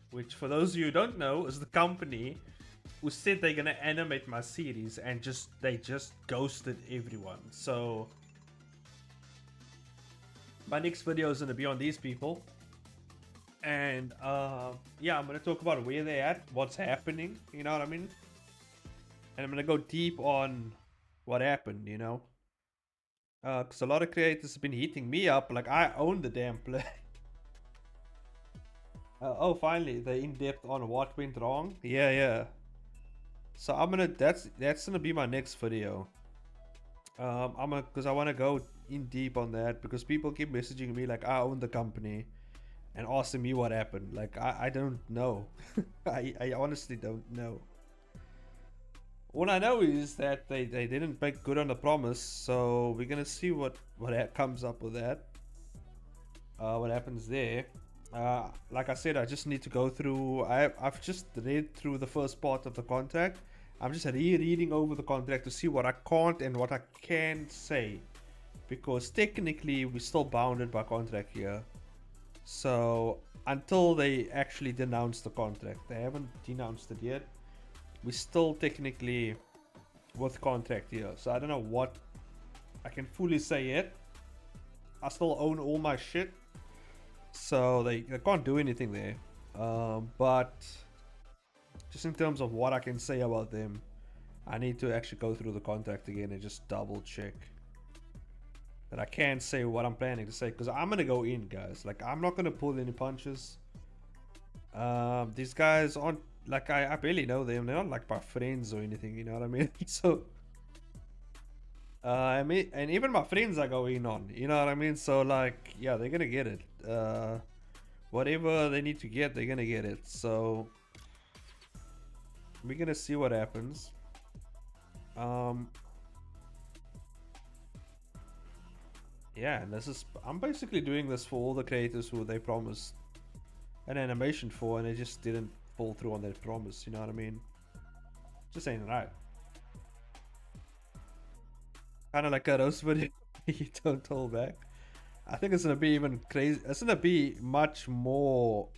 which for those of you who don't know is the company who said they're gonna animate my series and they just ghosted everyone. So my next video is gonna be on these people, and yeah, I'm gonna talk about where they're at, what's happening, you know what I mean, and I'm gonna go deep on what happened, you know. Because a lot of creators have been hitting me up like I own the damn play. Oh, finally, they're in depth on what went wrong. Yeah. So I'm gonna that's gonna be my next video. Because I wanna go in deep on that because people keep messaging me like I own the company and asking me what happened. Like I don't know. I honestly don't know. All I know is that they didn't make good on the promise, so we're gonna see what comes up with that. What happens there? Like I said, I just need to go through. I've just read through the first part of the contract. I'm just rereading over the contract to see what I can't and what I can say, because technically we're still bounded by contract here. So until they actually denounce the contract, they haven't denounced it yet. We're still technically with contract here, so I don't know what I can fully say yet. I still own all my shit, so they can't do anything there. But just in terms of what I can say about them, I need to actually go through the contract again and just double check that I can say what I'm planning to say, because I'm gonna go in, guys. Like, I'm not gonna pull any punches. These guys aren't like, I barely know them. They're not like my friends or anything, you know what I mean? So I mean, and even my friends are going on, you know what I mean? So like, yeah, they're gonna get it. Whatever they need to get, they're gonna get it. So we're gonna see what happens. Yeah, and I'm basically doing this for all the creators who they promised an animation for, and they just didn't fall through on that promise, you know what I mean? Just ain't right. Kind of like a roast video. You don't hold back. I think it's gonna be even crazy. It's gonna be much more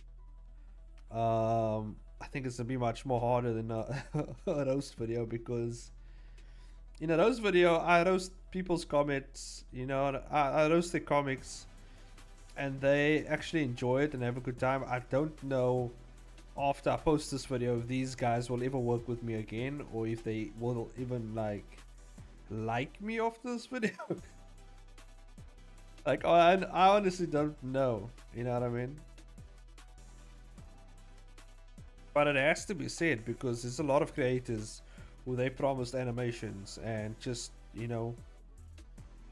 I think it's gonna be much more harder than a roast video, because in a roast video I roast people's comments, you know, I roast their comics and they actually enjoy it and have a good time. I don't know after I post this video if these guys will ever work with me again, or if they will even like me after this video. Like, I honestly don't know, you know what I mean? But it has to be said, because there's a lot of creators who they promised animations and just, you know,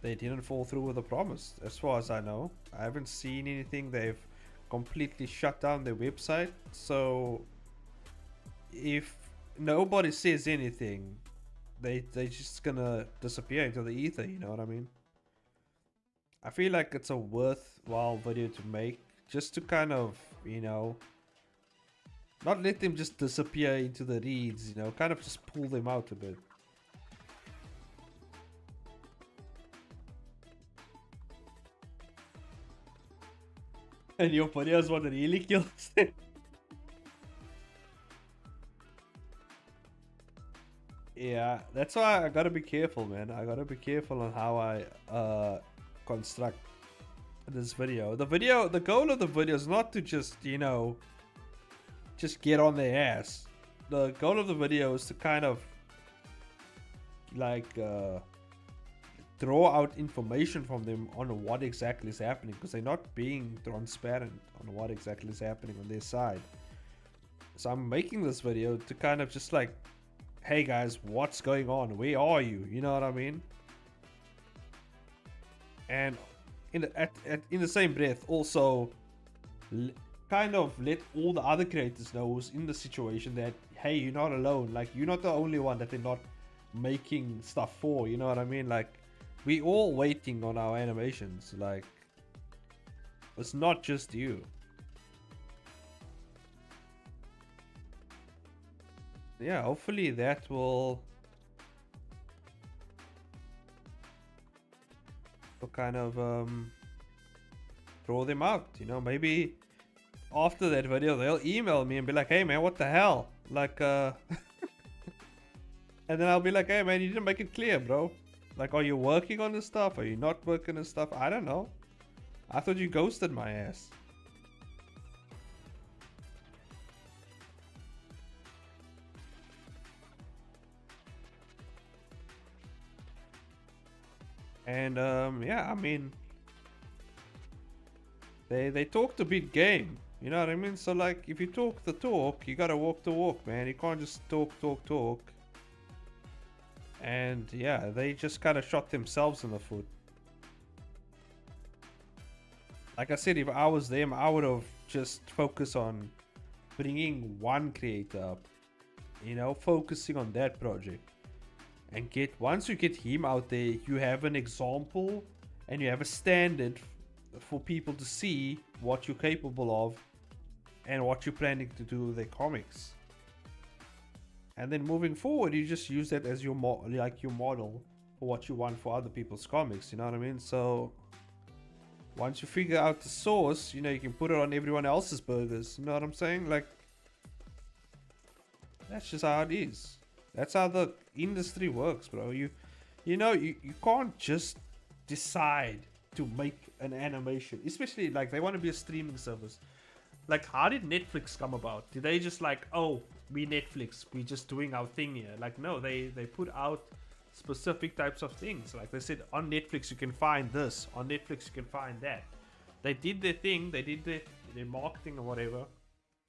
they didn't fall through with the promise. As far as I know, I haven't seen anything they've completely shut down their website. So if nobody says anything, they just gonna disappear into the ether. You know what I mean? I feel like it's a worthwhile video to make, just to kind of, you know, not let them just disappear into the reeds. You know, kind of just pull them out a bit. And your video is what really kills them. Yeah, that's why I gotta be careful, man. I gotta be careful on how I construct this video. The goal of the video is not to just, you know, just get on their ass. The goal of the video is to kind of like draw out information from them on what exactly is happening, because they're not being transparent on what exactly is happening on their side. So I'm making this video to kind of just like, hey guys, what's going on? Where are you? You know what I mean? And in the same breath, also kind of let all the other creators know who's in the situation that, hey, you're not alone. Like, you're not the only one that they're not making stuff for. You know what I mean? Like, we all waiting on our animations. Like, it's not just you. Yeah, hopefully that will kind of draw them out. You know, maybe after that video they'll email me and be like, hey man, what the hell? Like and then I'll be like, hey man, you didn't make it clear, bro. Like, are you working on this stuff? Are you not working on this stuff? I don't know. I thought you ghosted my ass. And yeah, I mean, they talk the big game, you know what I mean? So like, if you talk the talk, you gotta walk the walk, man. You can't just talk. And yeah, they just kind of shot themselves in the foot. Like I said, if I was them, I would have just focused on bringing one creator up, you know, focusing on that project. And once you get him out there, you have an example and you have a standard for people to see what you're capable of and what you're planning to do with their comics. And then moving forward, you just use that as your model for what you want for other people's comics. You know what I mean? So once you figure out the source, you know, you can put it on everyone else's burgers. You know what I'm saying? Like, that's just how it is. That's how the industry works, bro. You can't just decide to make an animation, especially like they want to be a streaming service. Like, how did Netflix come about? Did they just like, oh, we Netflix, we just doing our thing here? Like, no, they put out specific types of things. Like they said, on Netflix you can find this, on Netflix you can find that. They did their thing, they did their marketing or whatever,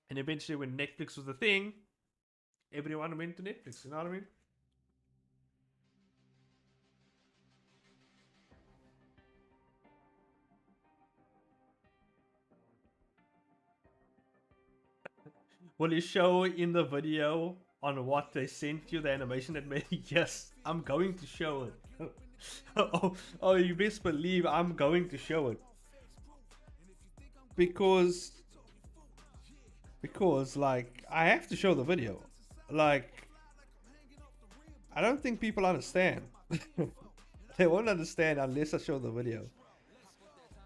and eventually when Netflix was the thing, everyone went to Netflix. You know what I mean? Will you show in the video on what they sent you, the animation that made it? Yes, I'm going to show it. oh, you best believe I'm going to show it. Because like, I have to show the video. Like, I don't think people understand. They won't understand unless I show the video.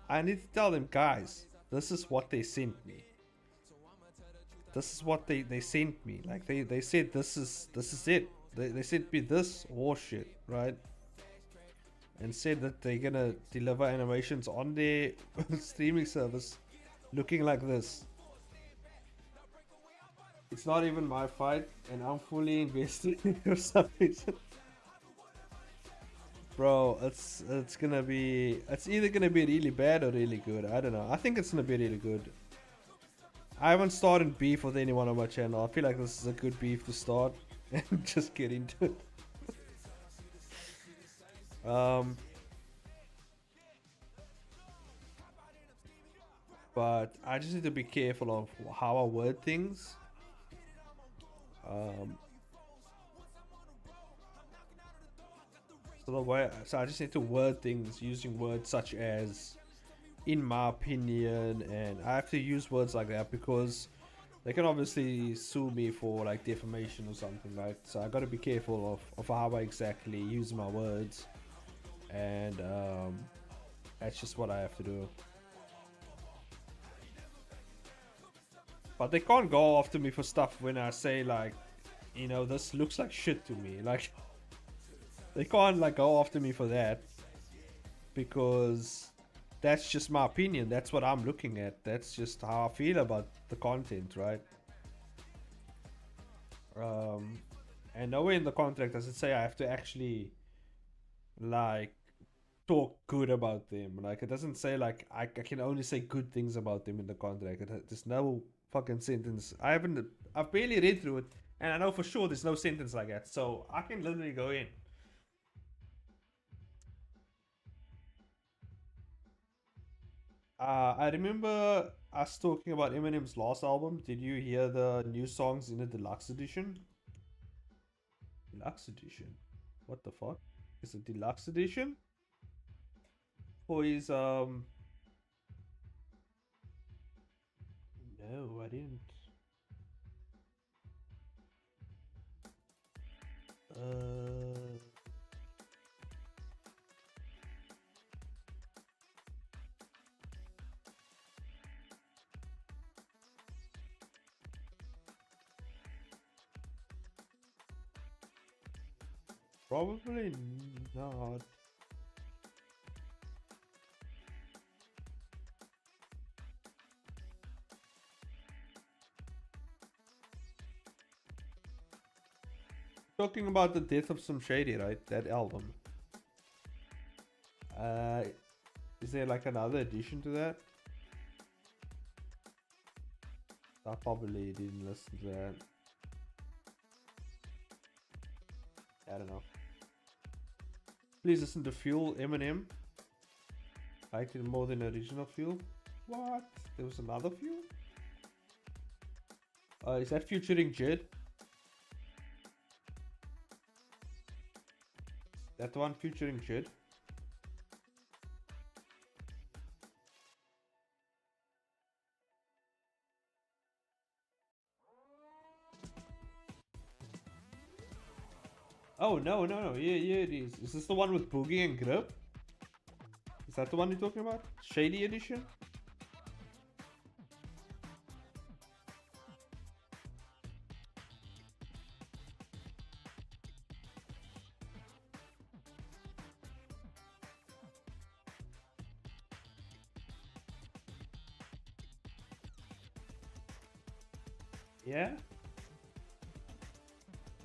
I need to tell them, guys, this is what they sent me. This is what they sent me. Like, they said this is it. They sent me this horseshit, right? And said that they're gonna deliver animations on their streaming service looking like this. It's not even my fight, and I'm fully invested for some reason. Bro, it's either gonna be really bad or really good. I don't know. I think it's gonna be really good. I haven't started beef with anyone on my channel. I feel like this is a good beef to start and just get into it. but I just need to be careful of how I word things. So I just need to word things using words such as "in my opinion," and I have to use words like that because they can obviously sue me for like defamation or something, right? So I got to be careful of how I exactly use my words, and that's just what I have to do. But they can't go after me for stuff when I say like, you know, this looks like shit to me. Like, they can't like go after me for that because that's just my opinion. That's what I'm looking at. That's just how I feel about the content, right? And nowhere in the contract does it say I have to actually like talk good about them. Like, it doesn't say like I can only say good things about them in the contract. There's no fucking sentence. I've barely read through it, and I know for sure there's no sentence like that. So I can literally go in. I remember us talking about Eminem's last album. Did you hear the new songs in the deluxe edition? Deluxe edition? What the fuck? Is it deluxe edition? For his No, I didn't. Uh Probably not. Talking about the death of some shady, right? That album. Uh, is there like another addition to that? I probably didn't listen to that. I don't know. Please listen to Fuel, Eminem. Liked it more than original Fuel. What? There was another Fuel? Is that featuring Jid? That one featuring Jid? Oh, no. Yeah, it is. Is this the one with Boogie and Grip? Is that the one you're talking about? Shady Edition? Yeah?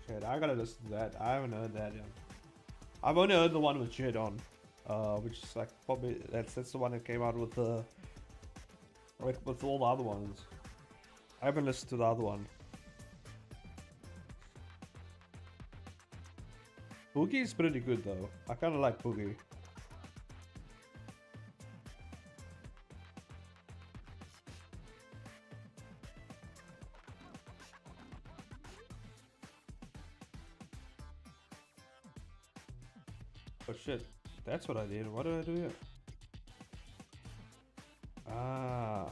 Shit, I gotta listen to that. I haven't heard that yet. I've only heard the one with Jid on. Which is like probably that's the one that came out with the with all the other ones. I haven't listened to the other one. Boogie is pretty good though. I kind of like Boogie. Oh shit, that's what I did. What did I do here? Ah, I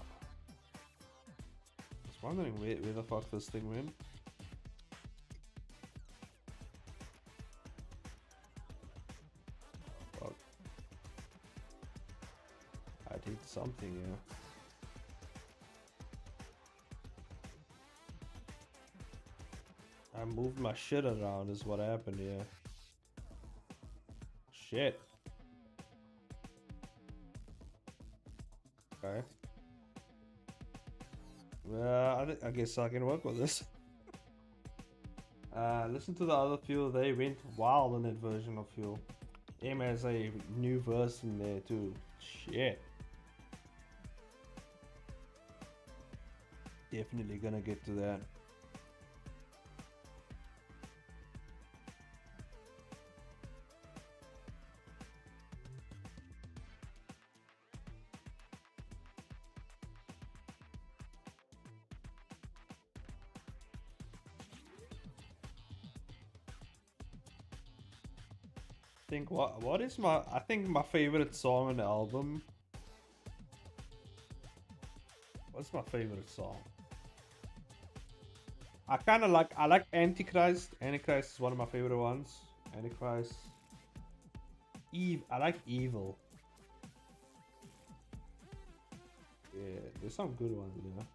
was wondering where the fuck this thing went. Fuck. I did something here. I moved my shit around is what happened here. Shit. Okay. I guess I can work with this. Listen to the other Fuel. They went wild on that version of Fuel. M has a new verse in there too. Shit. Definitely gonna get to that. think what is my I think my favorite song on the album. What's my favorite song? I like Antichrist. Antichrist is one of my favorite ones. Antichrist. Eve. I like Evil. Yeah, there's some good ones, you know.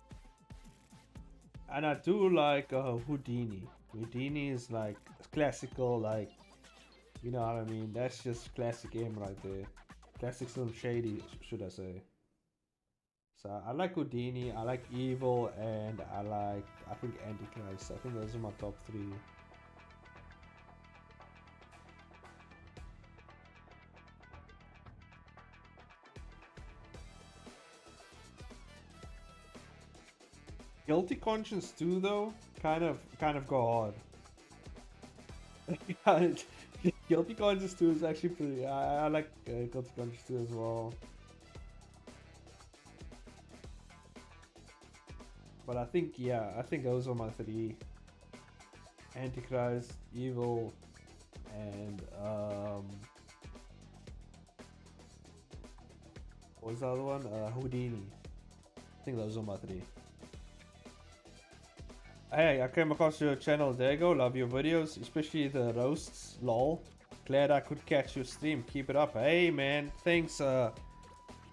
And I do like Houdini. Houdini is like classical, like, you know what I mean. That's just classic M right there. Classic Slim Shady, should I say? So I like Houdini, I like Evil, and I think Antichrist. I think those are my top three. Guilty Conscience 2 though, kind of go hard. Guilty Conscience 2 is actually pretty. I like Guilty Conscience 2 as well. But I think those are my three: Antichrist, Evil, and what was the other one? Houdini. I think those are my three. Hey, I came across your channel, Dago. Love your videos, especially the roasts. Lol. Glad I could catch your stream. Keep it up. Hey, man. Thanks,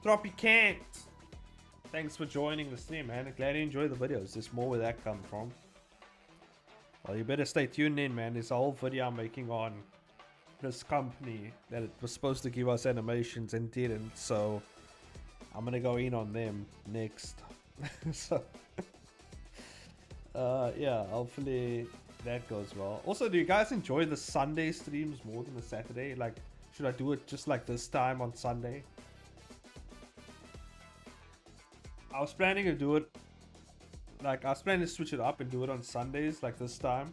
Tropicant. Thanks for joining the stream, man. Glad you enjoy the videos. There's more where that come from. Well, you better stay tuned in, man. There's a whole video I'm making on this company that it was supposed to give us animations and didn't. So I'm gonna go in on them next. So. Yeah, hopefully that goes well. Also, do you guys enjoy the Sunday streams more than the Saturday? Like, should I do it just like this time on Sunday? I was planning to do it, like, I was planning to switch it up and do it on Sundays, like this time.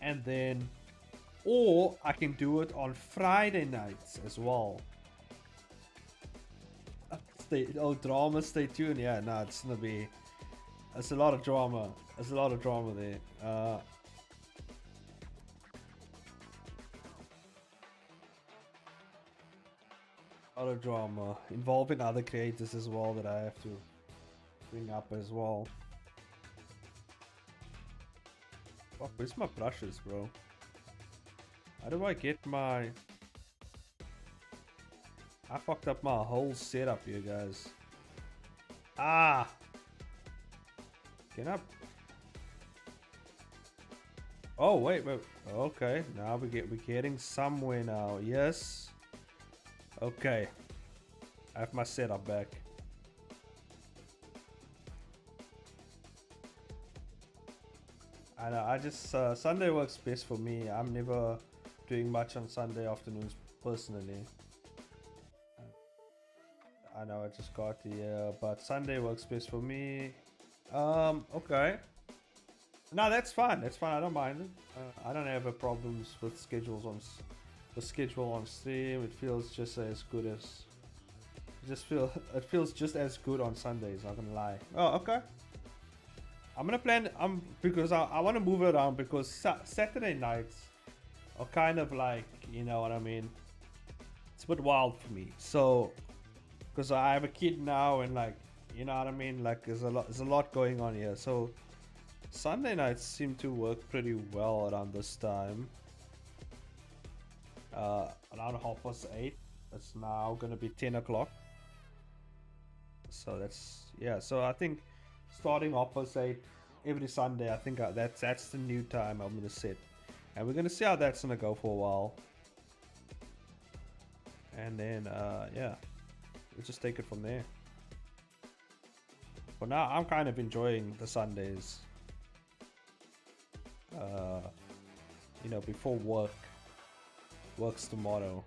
And then, or I can do it on Friday nights as well. Drama, stay tuned. Yeah, no, it's gonna be... There's a lot of drama. There's a lot of drama there. A lot of drama involving other creators as well that I have to bring up as well. Fuck, where's my brushes, bro? How do I get my... I fucked up my whole setup here, guys. Ah! Can I... Oh, wait. Okay, now we're getting somewhere now. Yes. Okay. I have my setup back. I know, I just... Sunday works best for me. I'm never doing much on Sunday afternoons, personally. I know, I just got here, but Sunday works best for me. Okay. No, that's fine. That's fine. I don't mind it. I don't have a problems with schedules on the schedule on stream. It feels just as good as. It feels just as good on Sundays. Not gonna lie. Oh, okay. I'm gonna plan. Because I want to move it around because Saturday nights are kind of like, you know what I mean. It's a bit wild for me. So, because I have a kid now and like. You know what I mean? Like, there's a lot going on here. So, Sunday nights seem to work pretty well around this time. Around 8:30. It's now gonna be 10 o'clock. So that's, yeah. So I think starting 8:30 every Sunday. I think that's the new time I'm gonna set, and we're gonna see how that's gonna go for a while. And then, yeah, we'll just take it from there. For now, I'm kind of enjoying the Sundays. You know, before work's tomorrow.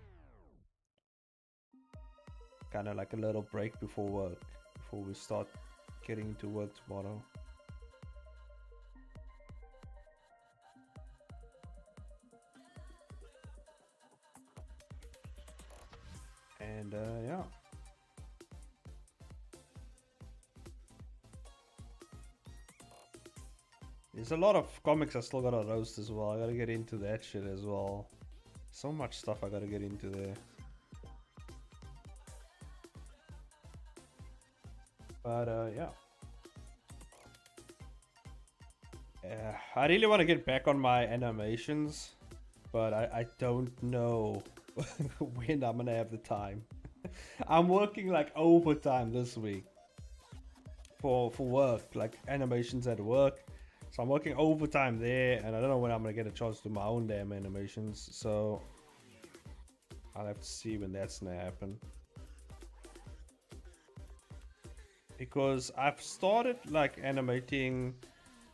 Kind of like a little break before work, before we start getting into work tomorrow. And yeah. There's a lot of comics I still gotta roast as well. I gotta get into that shit as well. So much stuff I gotta get into there. But yeah. I really want to get back on my animations, but I don't know when I'm gonna have the time. I'm working like overtime this week for work, like animations at work. So I'm working overtime there, and I don't know when I'm gonna get a chance to do my own damn animations. So I'll have to see when that's gonna happen. Because I've started like animating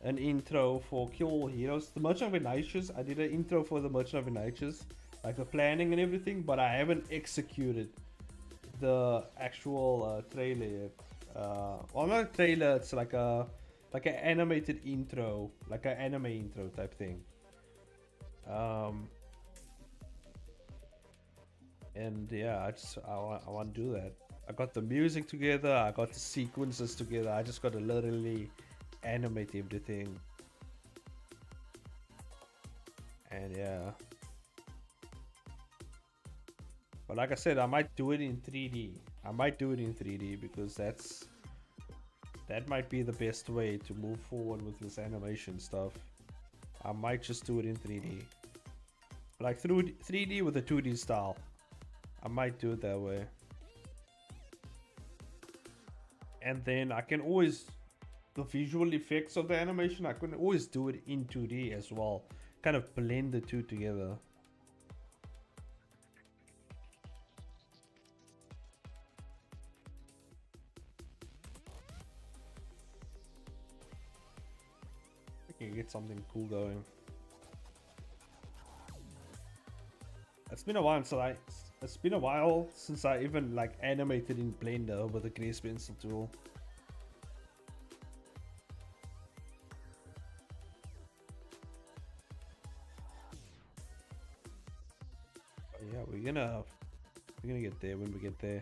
an intro for Kill Heroes. The Merchant of Venetians, I did an intro for the Merchant of Venetians, like the planning and everything, but I haven't executed the actual trailer yet. Well, not a trailer, it's like an animated intro, like an anime intro type thing. And yeah, I want to do that. I got the music together, I got the sequences together, I just got to literally animate everything. And yeah. But like I said, I might do it in 3D. I might do it in 3D because that might be the best way to move forward with this animation stuff. I might just do it in 3D. Like through 3D with a 2D style. I might do it that way. And then I can always, the visual effects of the animation, I can always do it in 2D as well. Kind of blend the two together. I can get something cool going. It's been a while since I even like animated in Blender with the Grease Pencil tool. But yeah, we're gonna get there when we get there.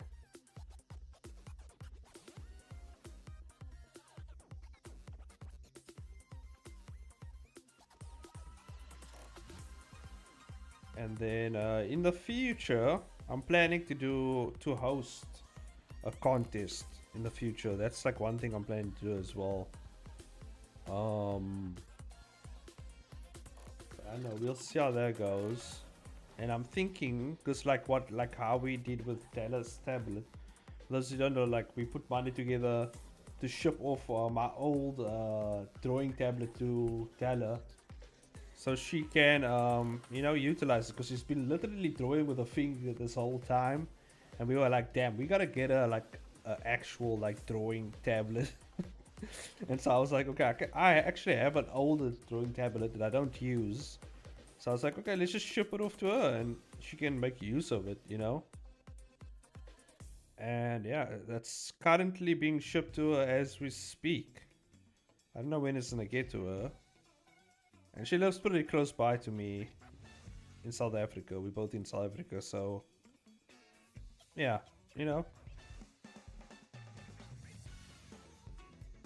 And then in the future, I'm planning to host a contest in the future. That's like one thing I'm planning to do as well. I don't know, we'll see how that goes. And I'm thinking, because like how we did with Taylor's tablet. Those who don't know, like we put money together to ship off my old drawing tablet to Taylor. So she can, you know, utilize it, because she's been literally drawing with her finger this whole time. And we were like, damn, we gotta get her like an actual like drawing tablet. And so I was like, okay, I actually have an older drawing tablet that I don't use. So I was like, okay, let's just ship it off to her and she can make use of it, you know. And yeah, that's currently being shipped to her as we speak. I don't know when it's gonna get to her. And she lives pretty close by to me in South Africa. We're both in South Africa, so yeah, you know.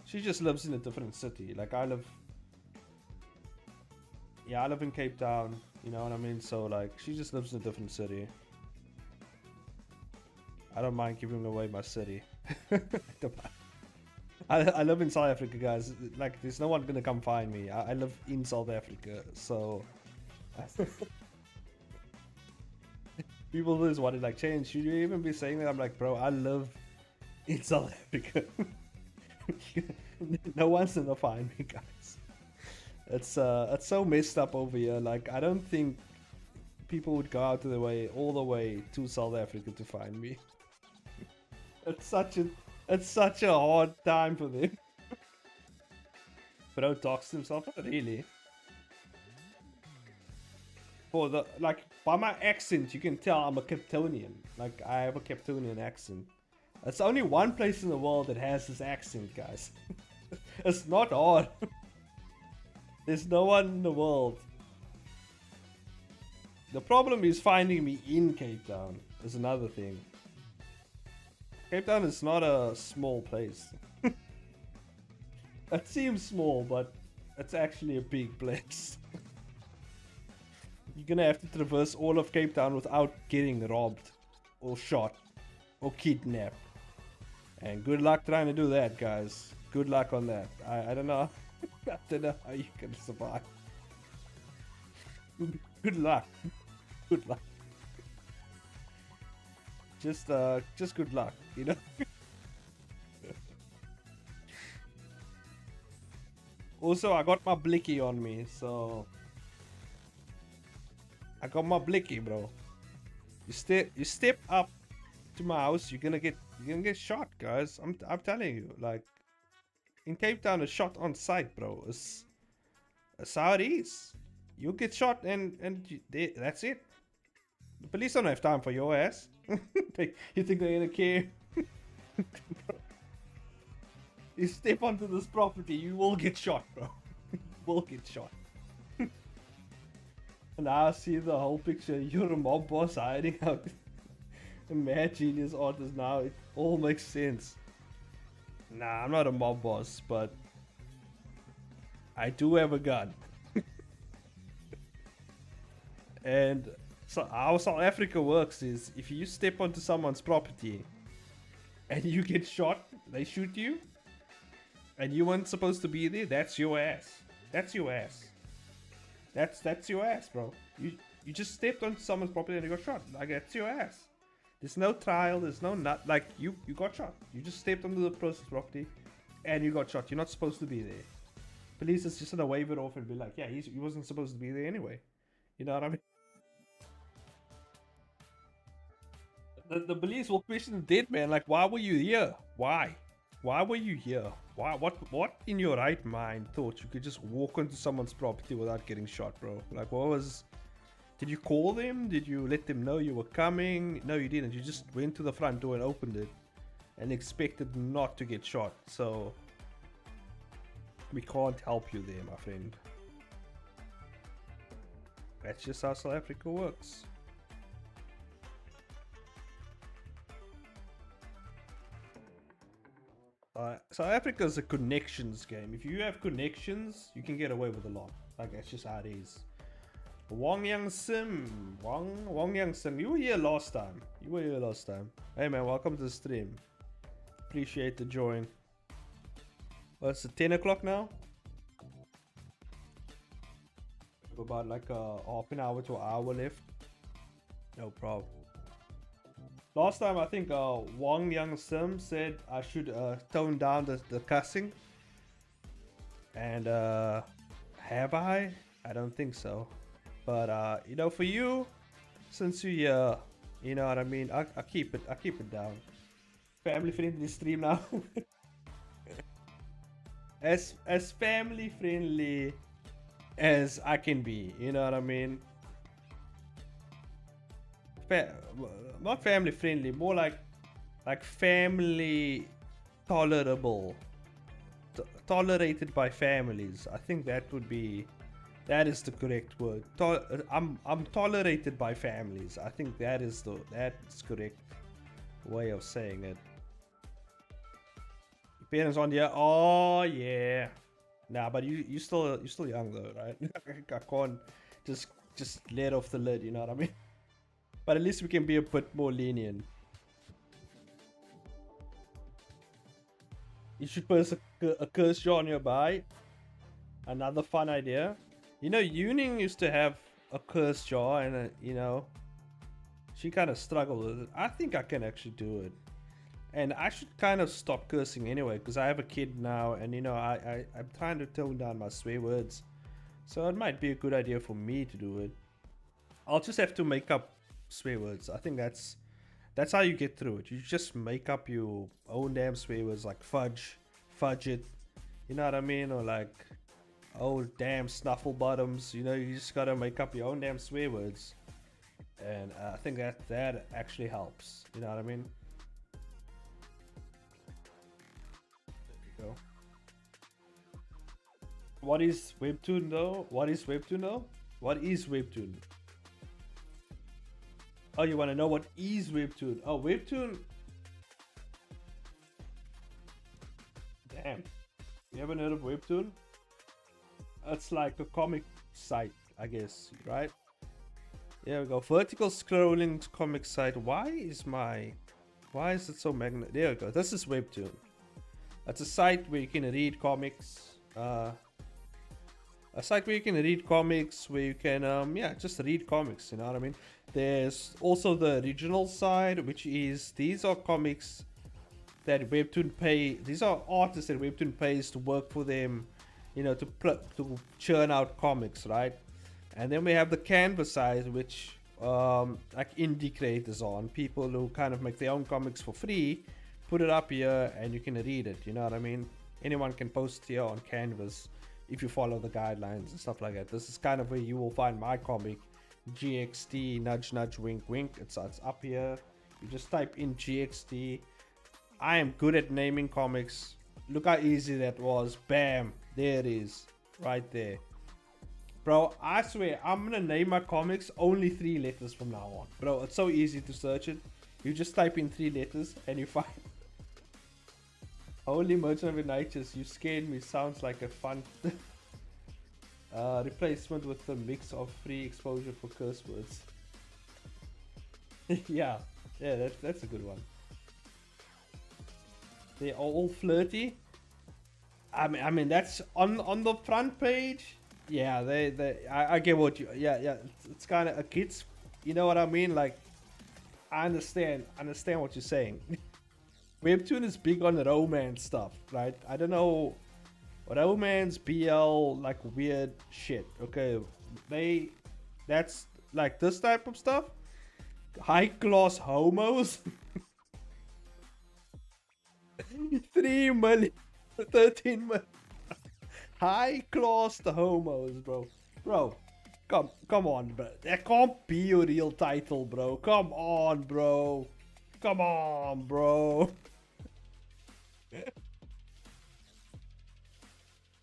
She just lives in a different city. Like I live in Cape Town, you know what I mean? So like she just lives in a different city. I don't mind giving away my city. I live in South Africa, guys. Like, there's no one gonna come find me. I live in South Africa, so people always wanted like, change. Should you even be saying that? I'm like, bro, I live in South Africa. No one's gonna find me, guys. It's so messed up over here. Like, I don't think people would go out of their way, all the way to South Africa to find me. It's such a hard time for them. Bro talks to himself, not really. For the, like, by my accent, you can tell I'm a Capetonian. Like, I have a Capetonian accent. It's only one place in the world that has this accent, guys. It's not hard. There's no one in the world. The problem is finding me in Cape Town is another thing. Cape Town is not a small place. It seems small, but it's actually a big place. you're gonna have to traverse all of Cape Town without getting robbed or shot or kidnapped. And good luck trying to do that, guys. Good luck on that. I don't know. I don't know how you can survive. Good luck. Good luck. Just good luck, you know. Also, I got my blicky on me, so I got my blicky, bro. You step up to my house, you're gonna get shot, guys. I'm telling you, like in Cape Town, a shot on sight, bro. It's how it is. You'll get shot, and that's it. The police don't have time for your ass. You think they're gonna care? You step onto this property, you will get shot, bro. You will get shot. And I see the whole picture. You're a mob boss hiding out. A mad genius artist now. It all makes sense. Nah, I'm not a mob boss, but I do have a gun. And so how South Africa works is if you step onto someone's property and you get shot, they shoot you, and you weren't supposed to be there, that's your ass. That's your ass. That's your ass, bro. You just stepped onto someone's property and you got shot. Like, that's your ass. There's no trial, there's no nut. Like, you got shot. You just stepped onto the person's property and you got shot. You're not supposed to be there. Police is just gonna wave it off and be like, yeah, he wasn't supposed to be there anyway. You know what I mean? The police will question the dead man, like, why were you here? Why? Why were you here? Why? What in your right mind thought you could just walk onto someone's property without getting shot, bro? Like, what was... Did you call them? Did you let them know you were coming? No, you didn't. You just went to the front door and opened it and expected not to get shot. So we can't help you there, my friend. That's just how South Africa works. South Africa is a connections game. If you have connections, you can get away with a lot. Like, that's just how it is. Wong Yang Sim. Wong Yang Sim. You were here last time. Hey man, welcome to the stream. Appreciate the join. Well, it's 10 o'clock now. About like half an hour to an hour left. No problem. Last time I think Wong Yang Sim said I should tone down the cussing. And have I? I don't think so. But you know, for you, since you're here, you know what I mean, I keep it down. Family friendly stream now. as family friendly as I can be, you know what I mean. Not family friendly, more like family tolerable, tolerated by families. I think that is the correct word. I'm tolerated by families. I think that's correct way of saying it. Your parents on here. Oh yeah. Nah, but you're still young though, right? I can't just let off the lid. You know what I mean? But at least we can be a bit more lenient. You should put a curse jar nearby. Another fun idea. You know, Yuning used to have a curse jar, and you know, she kind of struggled with it. I think I can actually do it, and I should kind of stop cursing anyway, because I have a kid now, and you know, I'm trying to tone down my swear words, so it might be a good idea for me to do it. I'll just have to make up swear words. I think that's how you get through it. You just make up your own damn swear words, like fudge it, you know what I mean, or like, oh damn snuffle bottoms. You know, you just gotta make up your own damn swear words, and I think that actually helps. You know what I mean? There you go. What is Webtoon though? What is Webtoon? Oh, you want to know what is Webtoon? Oh, Webtoon. Damn, you haven't heard of Webtoon? It's like a comic site, I guess, right? There we go. Vertical scrolling comic site. Why is it so magnet? There we go. This is Webtoon. That's a site where you can read comics. A site where you can read comics, where you can yeah, just read comics, you know what I mean? There's also the original side, which is, these are comics that Webtoon pay, these are artists that Webtoon pays to work for them, you know, to churn out comics, right? And then we have the canvas side, which like indie creators on, people who kind of make their own comics for free, put it up here and you can read it, you know what I mean? Anyone can post here on Canvas if you follow the guidelines and stuff like that. This is kind of where you will find my comic, GXT, nudge nudge wink wink. It's up here. You just type in GXT. I am good at naming comics. Look how easy that was. Bam, there it is, right there. Bro, I swear, I'm gonna name my comics only 3 letters from now on. Bro, it's so easy to search it. You just type in 3 letters and you find. Holy Merchant of Natures, you scared me. Sounds like a fun replacement with a mix of free exposure for curse words. yeah, that's a good one. They are all flirty. I mean that's on the front page. Yeah, I get what you. Yeah. It's kind of a kids. You know what I mean? Like, I understand what you're saying. Webtoon is big on romance stuff, right? I don't know, romance, BL, like weird shit. Okay, that's like this type of stuff. High class homos. 3 million, 13 million. High class homos, bro. Come on, bro. That can't be your real title, bro. Come on, bro.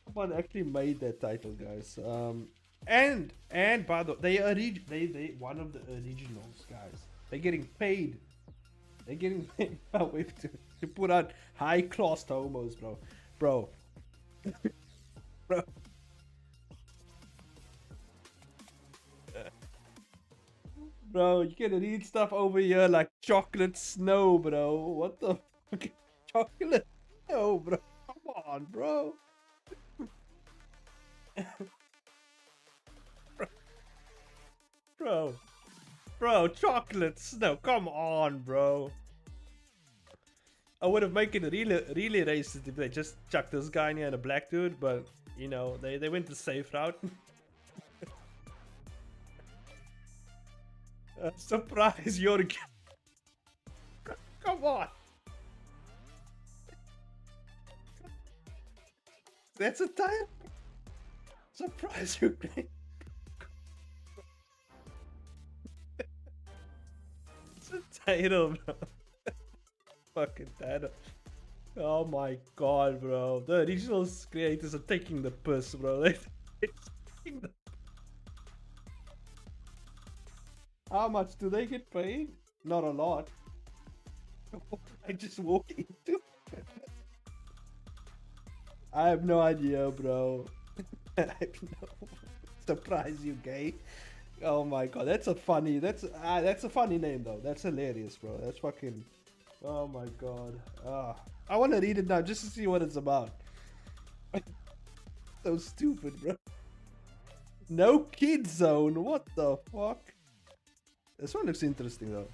Someone actually made that title, guys. And by the way, they one of the originals, guys. They're getting paid. To put out high class homos, bro. Bro, you can read stuff over here like chocolate snow, bro. What the fuck? Chocolate snow, bro. Come on, bro. Bro, chocolate snow. Come on, bro. I would have made it really racist if they just chucked this guy in here and a black dude, but you know, they went the safe route. Surprise, you're come on. That's a title. Surprise, you It's a title, bro. Fucking title. Oh my god, bro. The original creators are taking the piss, bro. They're taking the... How much do they get paid? Not a lot. I just walk into. I have no idea, bro. I have no. Surprise, you gay. Oh my god, that's a funny name though. That's hilarious, bro. That's fucking. Oh my god. I want to read it now just to see what it's about. So stupid, bro. No kid zone. What the fuck? This one looks interesting though.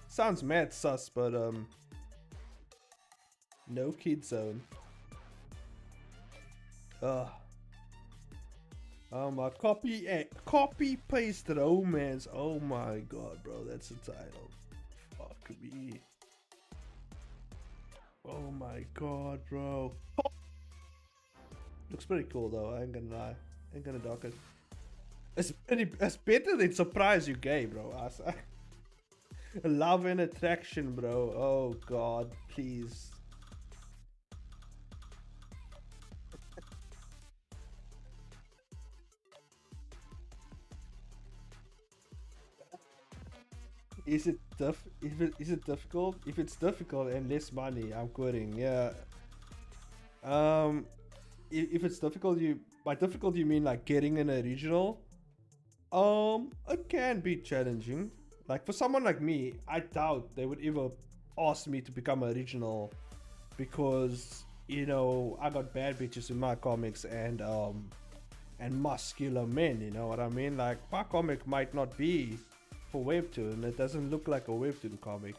Sounds mad sus, but no kid zone. Oh my, copy paste romance. Oh my god, bro, that's the title. Fuck me. Oh my god, bro. Looks pretty cool though, I ain't gonna lie. Ain't gonna dock it. It's better than Surprise You Gay, bro. Love and Attraction, bro. Oh god, please. Is it difficult? If it's difficult and less money, I'm quitting. Yeah. If it's difficult, by difficult you mean like getting an original? It can be challenging. Like for someone like me, I doubt they would ever ask me to become original, because you know I got bad bitches in my comics and muscular men. You know what I mean? Like my comic might not be for Webtoon. It doesn't look like a Webtoon comic.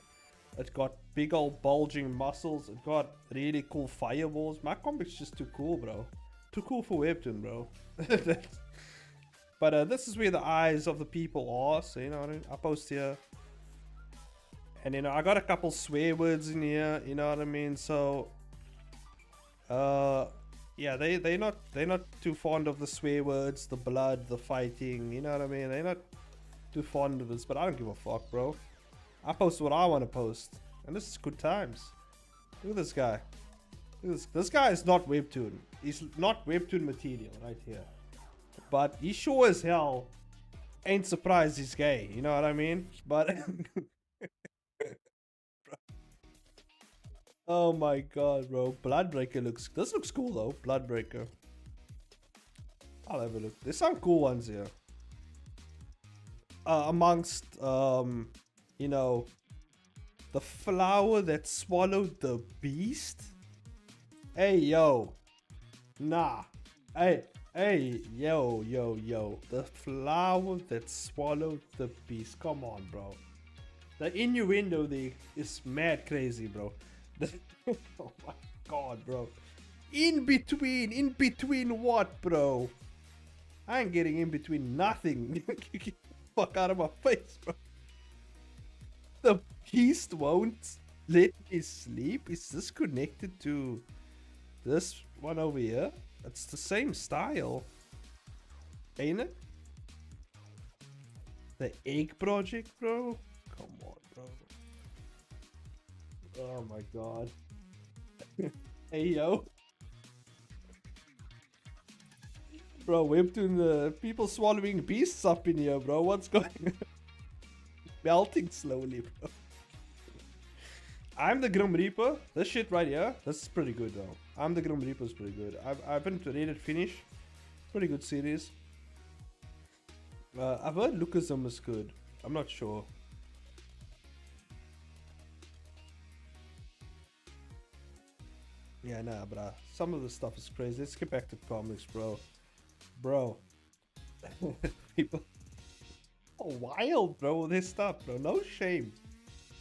It's got big old bulging muscles. It got really cool fireballs. My comic's just too cool, bro. Too cool for Webtoon, bro. But this is where the eyes of the people are. So you know what I mean? I post here, and you know I got a couple swear words in here. You know what I mean? So yeah, they're not too fond of the swear words, the blood, the fighting. You know what I mean? They're not too fond of this, but I don't give a fuck, bro. I post what I want to post, and this is good times. Look at this guy. Look at this guy is not Webtoon. He's not Webtoon material right here. But he sure as hell ain't surprised he's gay. You know what I mean? But oh my god, bro. Bloodbreaker looks... This looks cool though. Bloodbreaker. I'll have a look. There's some cool ones here. Amongst you know, the flower that swallowed the beast. Hey yo, nah. Hey yo, the flower that swallowed the beast. Come on, bro. The innuendo there is mad crazy, bro. Oh my god, bro. In between what, bro? I ain't getting in between nothing. Fuck out of my face, bro. The beast won't let me sleep. Is this connected to this one over here? It's the same style, ain't it? The egg project, bro. Come on, bro. Oh my god. Hey yo, bro. Webtoon, people swallowing beasts up in here, bro. What's going on? Melting slowly, bro. I'm the Grim Reaper. This shit right here, this is pretty good though. I'm the Grim Reaper is pretty good. I haven't read it finish. Pretty good series. I've heard Lucasm is good. I'm not sure. Yeah, nah, bruh. Some of the stuff is crazy. Let's get back to comics, bro. Bro. People are wild, bro, with this stuff, bro. No shame.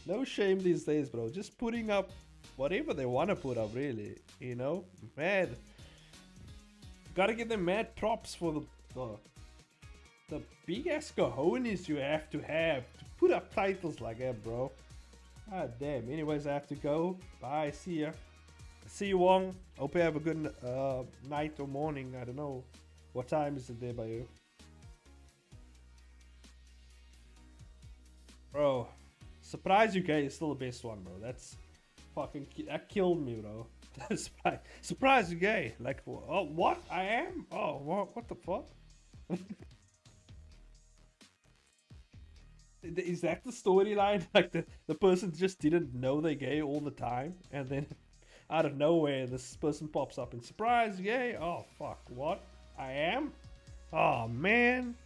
No shame these days, bro. Just putting up whatever they want to put up, really. You know? Mad. Gotta give them mad props for the big ass cojones you have to put up titles like that, bro. God damn. Anyways, I have to go. Bye. See ya. See you, Wong. Hope you have a good night or morning. I don't know. What time is it there by you? Bro. Surprise UK is still the best one, bro. That's fucking... That killed me, bro. Surprise UK. Like, oh, what? I am? Oh, what the fuck? Is that the storyline? Like, the person just didn't know they're gay all the time, and then out of nowhere, this person pops up and surprise, gay. Oh, fuck. What? I am? Oh, man.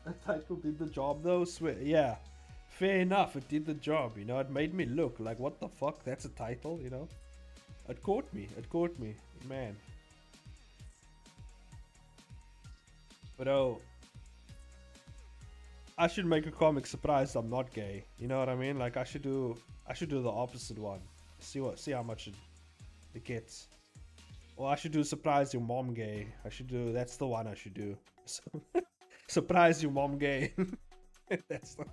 That title did the job, though. Swear. Yeah. Fair enough. It did the job. You know, it made me look like, what the fuck? That's a title, you know? It caught me. It caught me. Man. But oh, I should make a comic surprised I'm not gay. You know what I mean? Like I should do the opposite one. See how much it gets. Or I should do surprise your mom gay. That's the one I should do. Surprise your mom gay. That's the...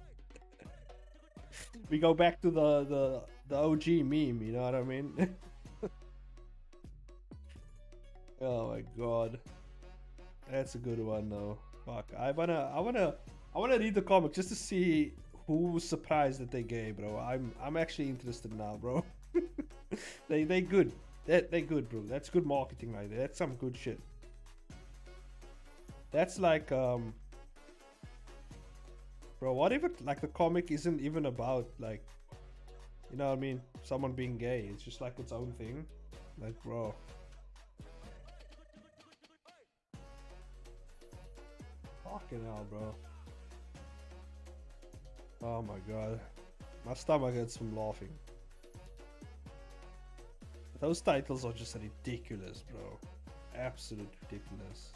We go back to the OG meme, you know what I mean? Oh my god. That's a good one though. Fuck. I wanna read the comic just to see who was surprised that they're gay, bro. I'm actually interested now, bro. they good. They good, bro. That's good marketing right there. That's some good shit. That's like bro, what if it, like the comic isn't even about like, you know what I mean, someone being gay. It's just like its own thing. Like, bro. Fucking hell, bro. Oh my god. My stomach hurts from laughing. Those titles are just ridiculous, bro. Absolute ridiculous.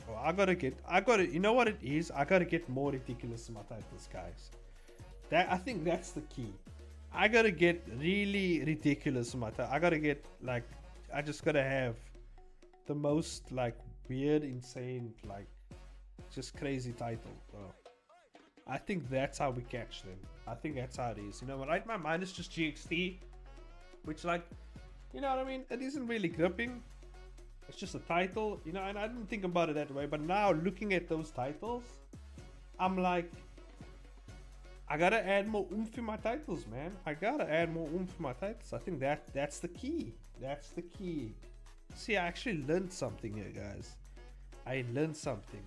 Bro, you know what it is? I gotta get more ridiculous in my titles, guys. I think that's the key. I gotta get really ridiculous in my title. I gotta get, like, I just gotta have the most, like, weird, insane, like, just crazy title, bro. I think that's how we catch them. I think that's how it is. You know, right? My mind is just GXT, which, like, you know what I mean? It isn't really gripping. It's just a title, you know, and I didn't think about it that way. But now, looking at those titles, I'm like, I gotta add more oomph in my titles, man. I gotta add more oomph in my titles. I think that's the key. That's the key. See, I actually learned something here, guys. I learned something.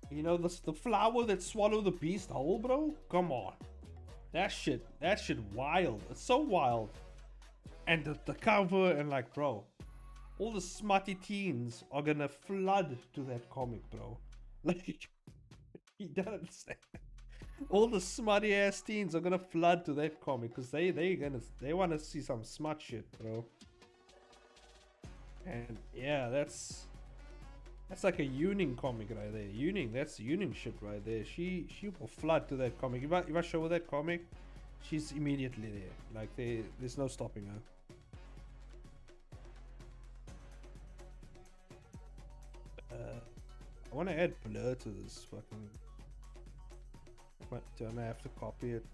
You know, the flower that swallowed the beast whole, bro? Come on. That shit wild. It's so wild. And the cover, and like, bro, all the smutty teens are gonna flood to that comic, bro. Like, you don't understand. All the smutty ass teens are gonna flood to that comic because they wanna see some smut shit, bro. And yeah, that's like a Yuning comic right there. That's Yuning shit right there. She will flood to that comic. If I show her that comic, she's immediately there. Like, there's no stopping her. I want to add blur to this fucking. But I'm gonna have to copy it.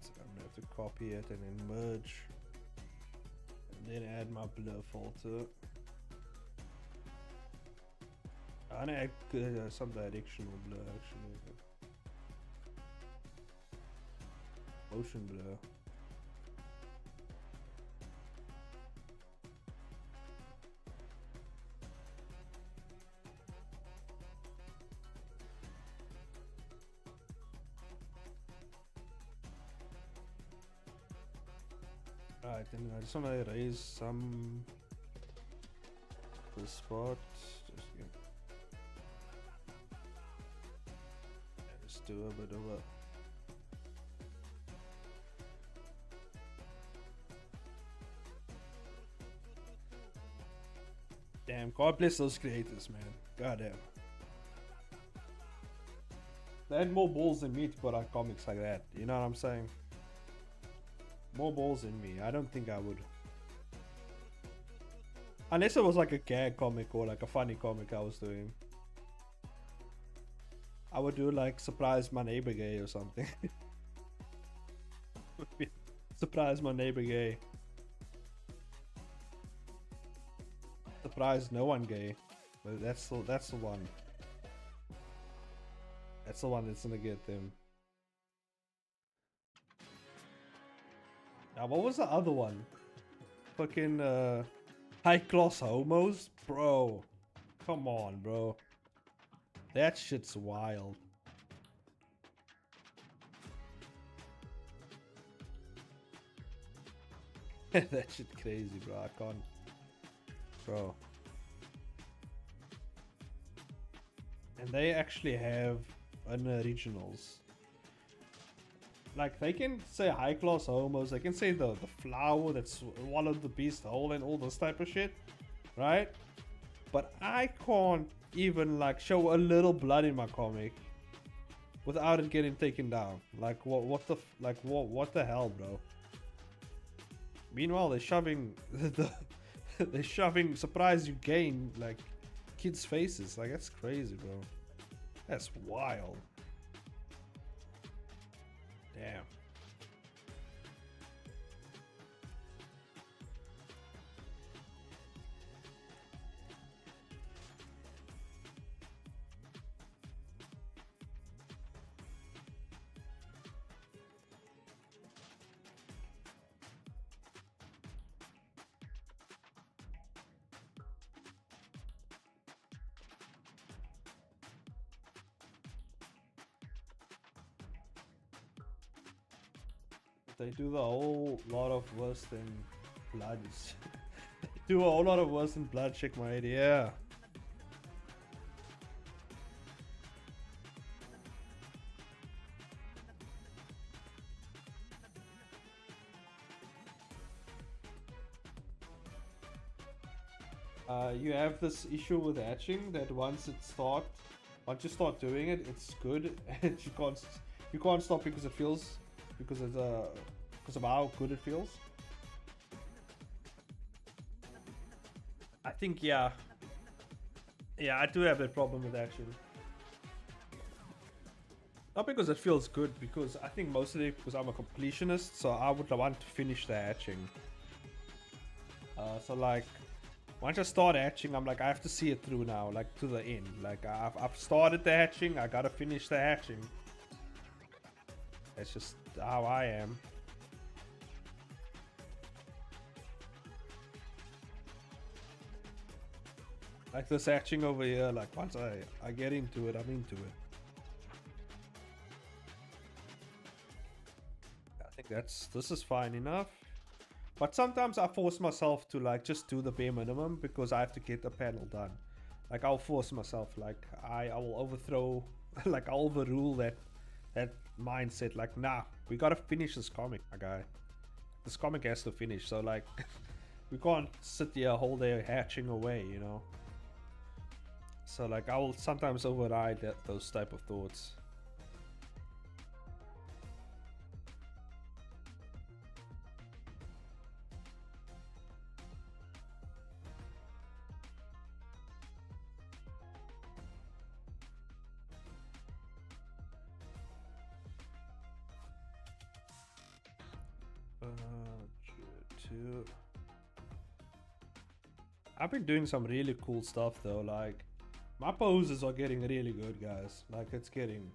And then merge, and then add my blur filter. I wanna add some directional blur actually. Motion blur. Alright, then I just want to erase some the spot. Just do a bit of a damn. God bless those creators, man. Goddamn. They had more balls than me to put out comics like that. You know what I'm saying? More balls in me. I don't think I would. Unless it was like a gag comic or like a funny comic I was doing. I would do like Surprise My Neighbor Gay or something. Surprise My Neighbor Gay. Surprise No One Gay. But that's the one. That's the one that's gonna get them. Now, what was the other one? Fucking high class homos? Bro. Come on, bro. That shit's wild. That shit crazy, bro. I can't. Bro. And they actually have originals. Like, they can say high class homos, they can say the flower that swallowed the beast whole and all this type of shit, right? But I can't even like show a little blood in my comic without it getting taken down. Like, what the hell, bro? Meanwhile, they're shoving they're shoving surprise you gain like kids' faces. Like, that's crazy, bro. That's wild. Damn. They do the whole lot of worse than bloods. do a whole lot of worse than blood check, mate. Yeah. You have this issue with hatching that once you start doing it, it's good, and you can't stop because it feels, because of how good it feels. I think yeah, I do have that problem with hatching. Not because it feels good, because I think mostly because I'm a completionist, so I would want to finish the hatching. So like, once I start hatching, I'm like, I have to see it through now, like to the end. Like I've started the hatching, I gotta finish the hatching. That's just how I am. Like this hatching over here, like once I get into it, I'm into it. I think this is fine enough. But sometimes I force myself to like just do the bare minimum because I have to get the panel done. Like I'll force myself, like I will overthrow, like I'll overrule that mindset. Like nah, we gotta finish this comic, my guy. This comic has to finish. So like, we can't sit here a whole day hatching away, you know. So like I will sometimes override those type of thoughts. I've been doing some really cool stuff though, like my poses are getting really good, guys. Like it's getting,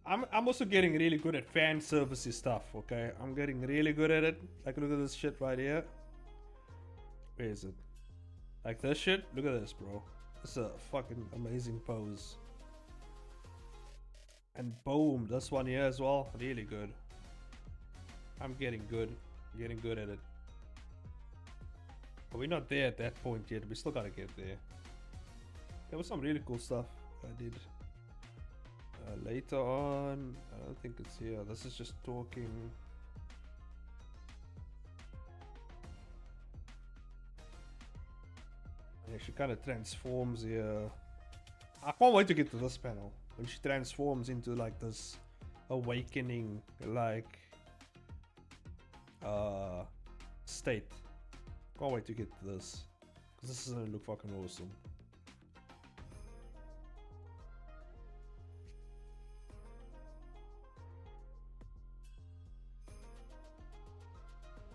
I'm also getting really good at fan servicey stuff, okay? I'm getting really good at it. Like look at this shit right here. Where is it? Like this shit, look at this, bro. It's a fucking amazing pose. And boom, this one here as well, really good. I'm getting good at it. But we're not there at that point yet. We still gotta get there. There was some really cool stuff I did later on. I don't think it's here. This is just talking. Yeah, she kind of transforms here. I can't wait to get to this panel when she transforms into like this awakening, like state. Can't wait to get to this, because this is gonna look fucking awesome.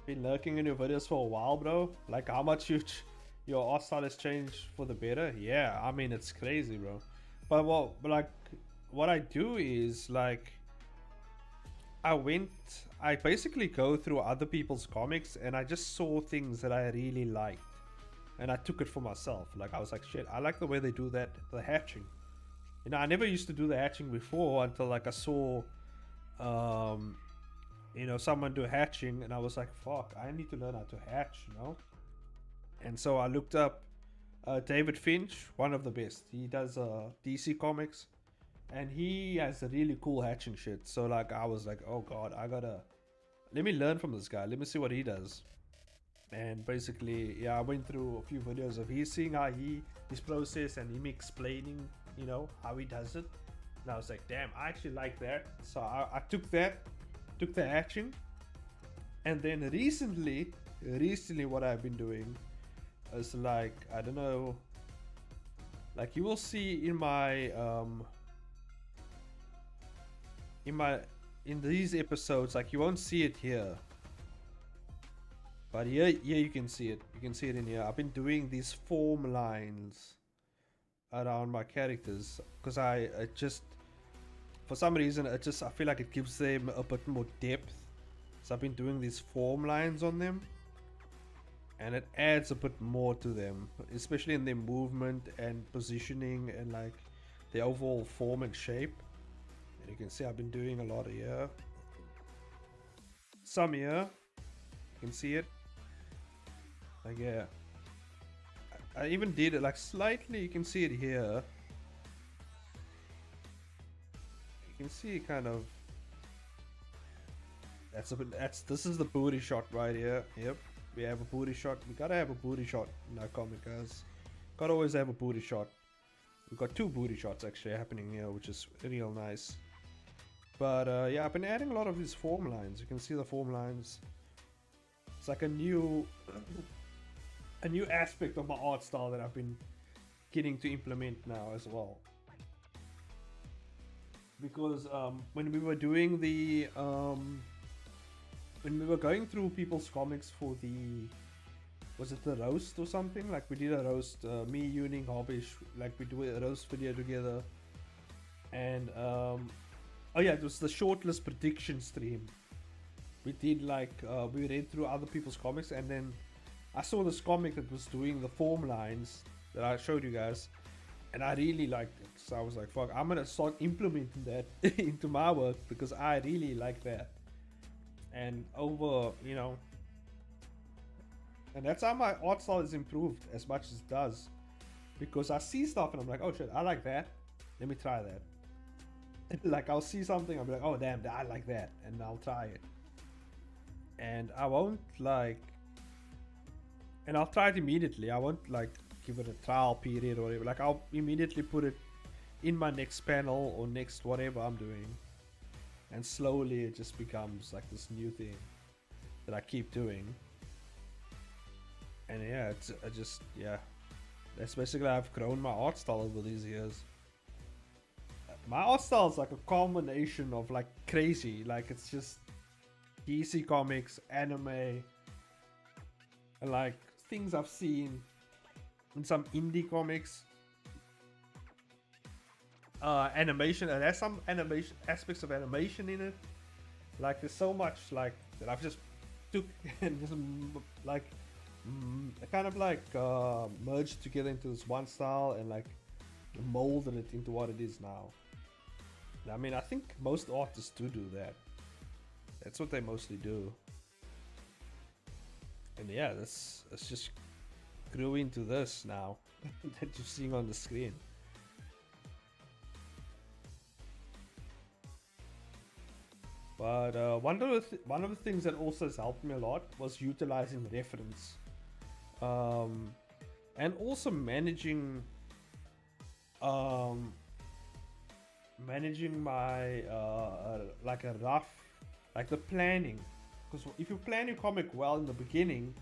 Been lurking in your videos for a while, bro. Like how much your art style has changed for the better. Yeah, I mean it's crazy, bro. But what I do is like I basically go through other people's comics and I just saw things that I really liked. And I took it for myself. Like I was like, shit, I like the way they do that, the hatching. You know, I never used to do the hatching before until like I saw, you know, someone do hatching, and I was like, fuck, I need to learn how to hatch, you know. And so I looked up David Finch, one of the best. He does DC comics, and he has a really cool hatching shit. So like I was like, oh god, let me learn from this guy. Let me see what he does. And basically, yeah, I went through a few videos of seeing how his process and him explaining, you know, how he does it. And I was like, damn, I actually like that. So I took the hatching. And then recently what I've been doing is like, I don't know, like you will see in these episodes, like you won't see it here. But here you can see it. You can see it in here. I've been doing these form lines around my characters because I just, for some reason, I feel like it gives them a bit more depth. So I've been doing these form lines on them, and it adds a bit more to them, especially in their movement and positioning and like the overall form and shape. And you can see I've been doing a lot of here. Some here, you can see it. Like yeah, I even did it like slightly. You can see it here. You can see it kind of. This is the booty shot right here. Yep, we have a booty shot. We gotta have a booty shot in our comic, guys. Gotta always have a booty shot. We've got 2 booty shots actually happening here, which is real nice. But yeah, I've been adding a lot of these form lines. You can see the form lines. It's like a new aspect of my art style that I've been getting to implement now as well. Because when we were doing the when we were going through people's comics for the, was it the roast or something? Like we did a roast, me, Yuning, Hobbish, like we do a roast video together. And oh yeah, it was the shortlist prediction stream. We did like, we read through other people's comics, and then I saw this comic that was doing the form lines that I showed you guys, and I really liked it. So I was like, fuck, I'm gonna start implementing that into my work because I really like that. And over, you know, and that's how my art style is improved as much as it does, because I see stuff and I'm like, oh shit, I like that, let me try that. Like I'll see something, I'll be like, oh damn, I like that, and I'll try it. And I won't like, and I'll try it immediately. I won't like give it a trial period or whatever. Like I'll immediately put it in my next panel or next whatever I'm doing, and slowly it just becomes like this new thing that I keep doing. And yeah, it's yeah, that's basically how I've grown my art style over these years. My art style is like a combination of like crazy, like it's just DC comics, anime, and like things I've seen in some indie comics, animation, and there's some animation aspects of animation in it. Like there's so much like that I've just took and just like kind of like merged together into this one style and like molded it into what it is now. I mean, I think most artists do that. That's what they mostly do. And yeah, it's just grew into this now that you're seeing on the screen. But one of the things that also has helped me a lot was utilizing reference, and also managing my like a rough, like the planning. Because if you plan your comic well in the beginning,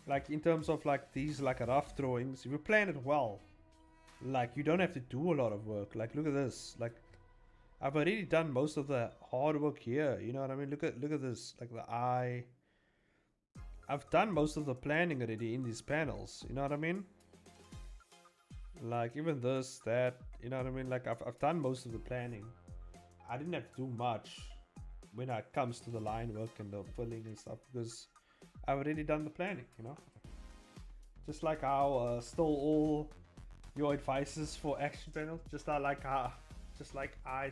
like in terms of like these like rough drawings, if you plan it well, like you don't have to do a lot of work. Like look at this, like I've already done most of the hard work here, you know what I mean? Look at this, like the eye. I've done most of the planning already in these panels, you know what I mean? Like even this, that, you know what I mean? Like I've done most of the planning. I didn't have to do much when it comes to the line work and the filling and stuff, because I've already done the planning, you know? Just like how stole all your advices for action panels, just like how I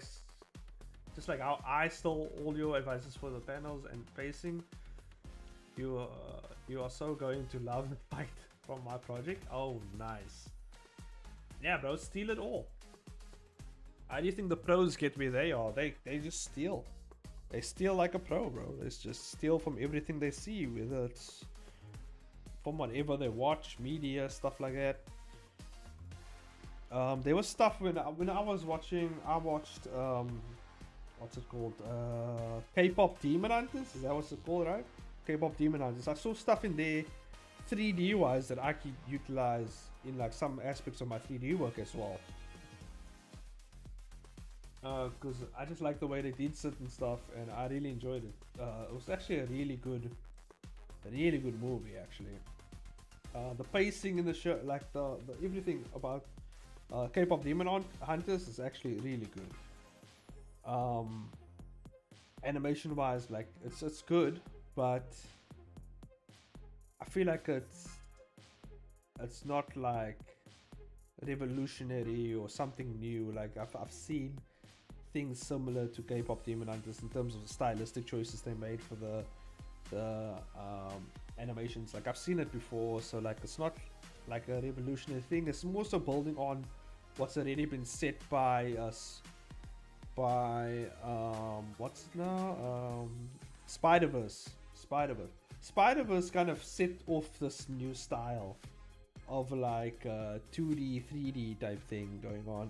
stole all your advices for the panels and pacing. You are so going to love and fight from my project. Oh, nice. Yeah, bro, steal it all. How do you think the pros get where they are? They just steal. They steal like a pro, bro. They just steal from everything they see, whether it's from whatever they watch, media, stuff like that. There was stuff when I was watching. I watched what's it called? K-pop Demon Hunters. Is that what's it called, right? K-pop Demon Hunters. I saw stuff in there, 3D wise, that I could utilize in like some aspects of my 3D work as well. Because I just like the way they did certain stuff, and I really enjoyed it. It was actually a really good movie, actually. The pacing in the show, like the everything about K-pop Demon Hunters is actually really good. Animation wise, like it's good, but I feel like it's not like revolutionary or something new. Like I've seen things similar to K-pop Demon Hunters in terms of the stylistic choices they made for the animations. Like I've seen it before, so like it's not like a revolutionary thing. It's more so building on what's already been set by us by what's it now? Spider-Verse. Spider-Verse kind of set off this new style of like 2D, 3D type thing going on,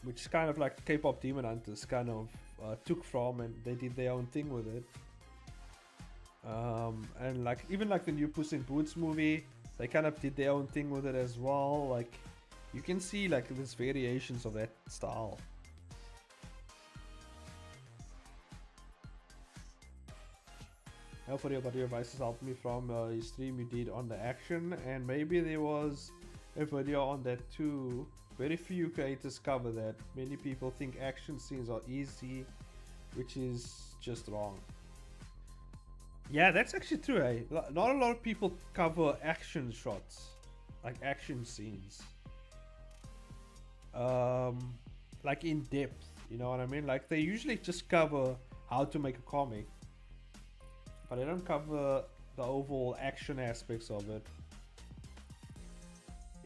which is kind of like K-pop Demon Hunters kind of took from, and they did their own thing with it. And like even like the new Puss in Boots movie, they kind of did their own thing with it as well. Like you can see like there's variations of that style. Hopefully your advice has helped me from your stream you did on the action, and maybe there was a video on that too. Very few creators cover that. Many people think action scenes are easy, which is just wrong. Yeah, that's actually true, eh? Not a lot of people cover action shots, like action scenes. Like in depth, you know what I mean? Like they usually just cover how to make a comic, but they don't cover the overall action aspects of it.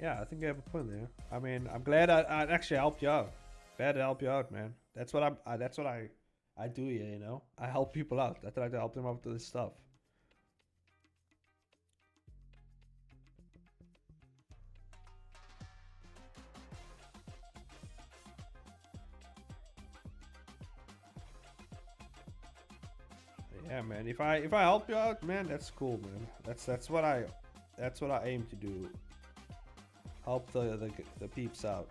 Yeah, I think I have a point there. I mean, I'm glad I actually helped you out. Glad to help you out, man. That's what I do here, you know. I help people out. I try to help them out with this stuff. Yeah, man. If I help you out, man, that's cool, man. That's what I aim to do. Help the peeps out.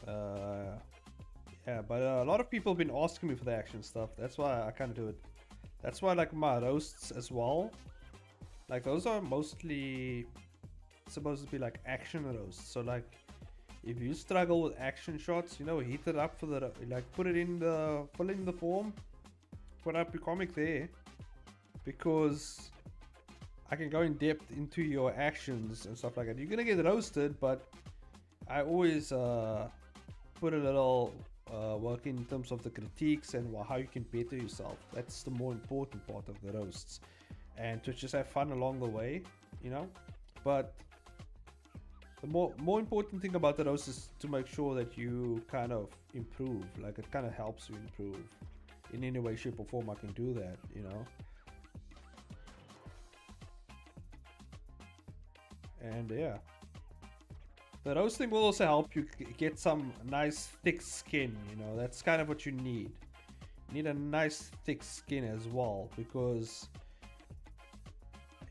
Yeah, but a lot of people have been asking me for the action stuff. That's why I kind of do it. That's why like my roasts as well. Like those are mostly supposed to be like action roasts. So like if you struggle with action shots, you know, heat it up for the like fill in the form, put up your comic there, because I can go in depth into your actions and stuff like that. You're gonna get roasted, but I always put a little work in terms of the critiques and how you can better yourself. That's the more important part of the roasts, and to just have fun along the way, you know. But the more important thing about the roast is to make sure that you kind of improve. Like it kind of helps you improve in any way, shape, or form. I can do that, you know. And yeah, the roasting will also help you get some nice thick skin, you know. That's kind of what you need. You need a nice thick skin as well, because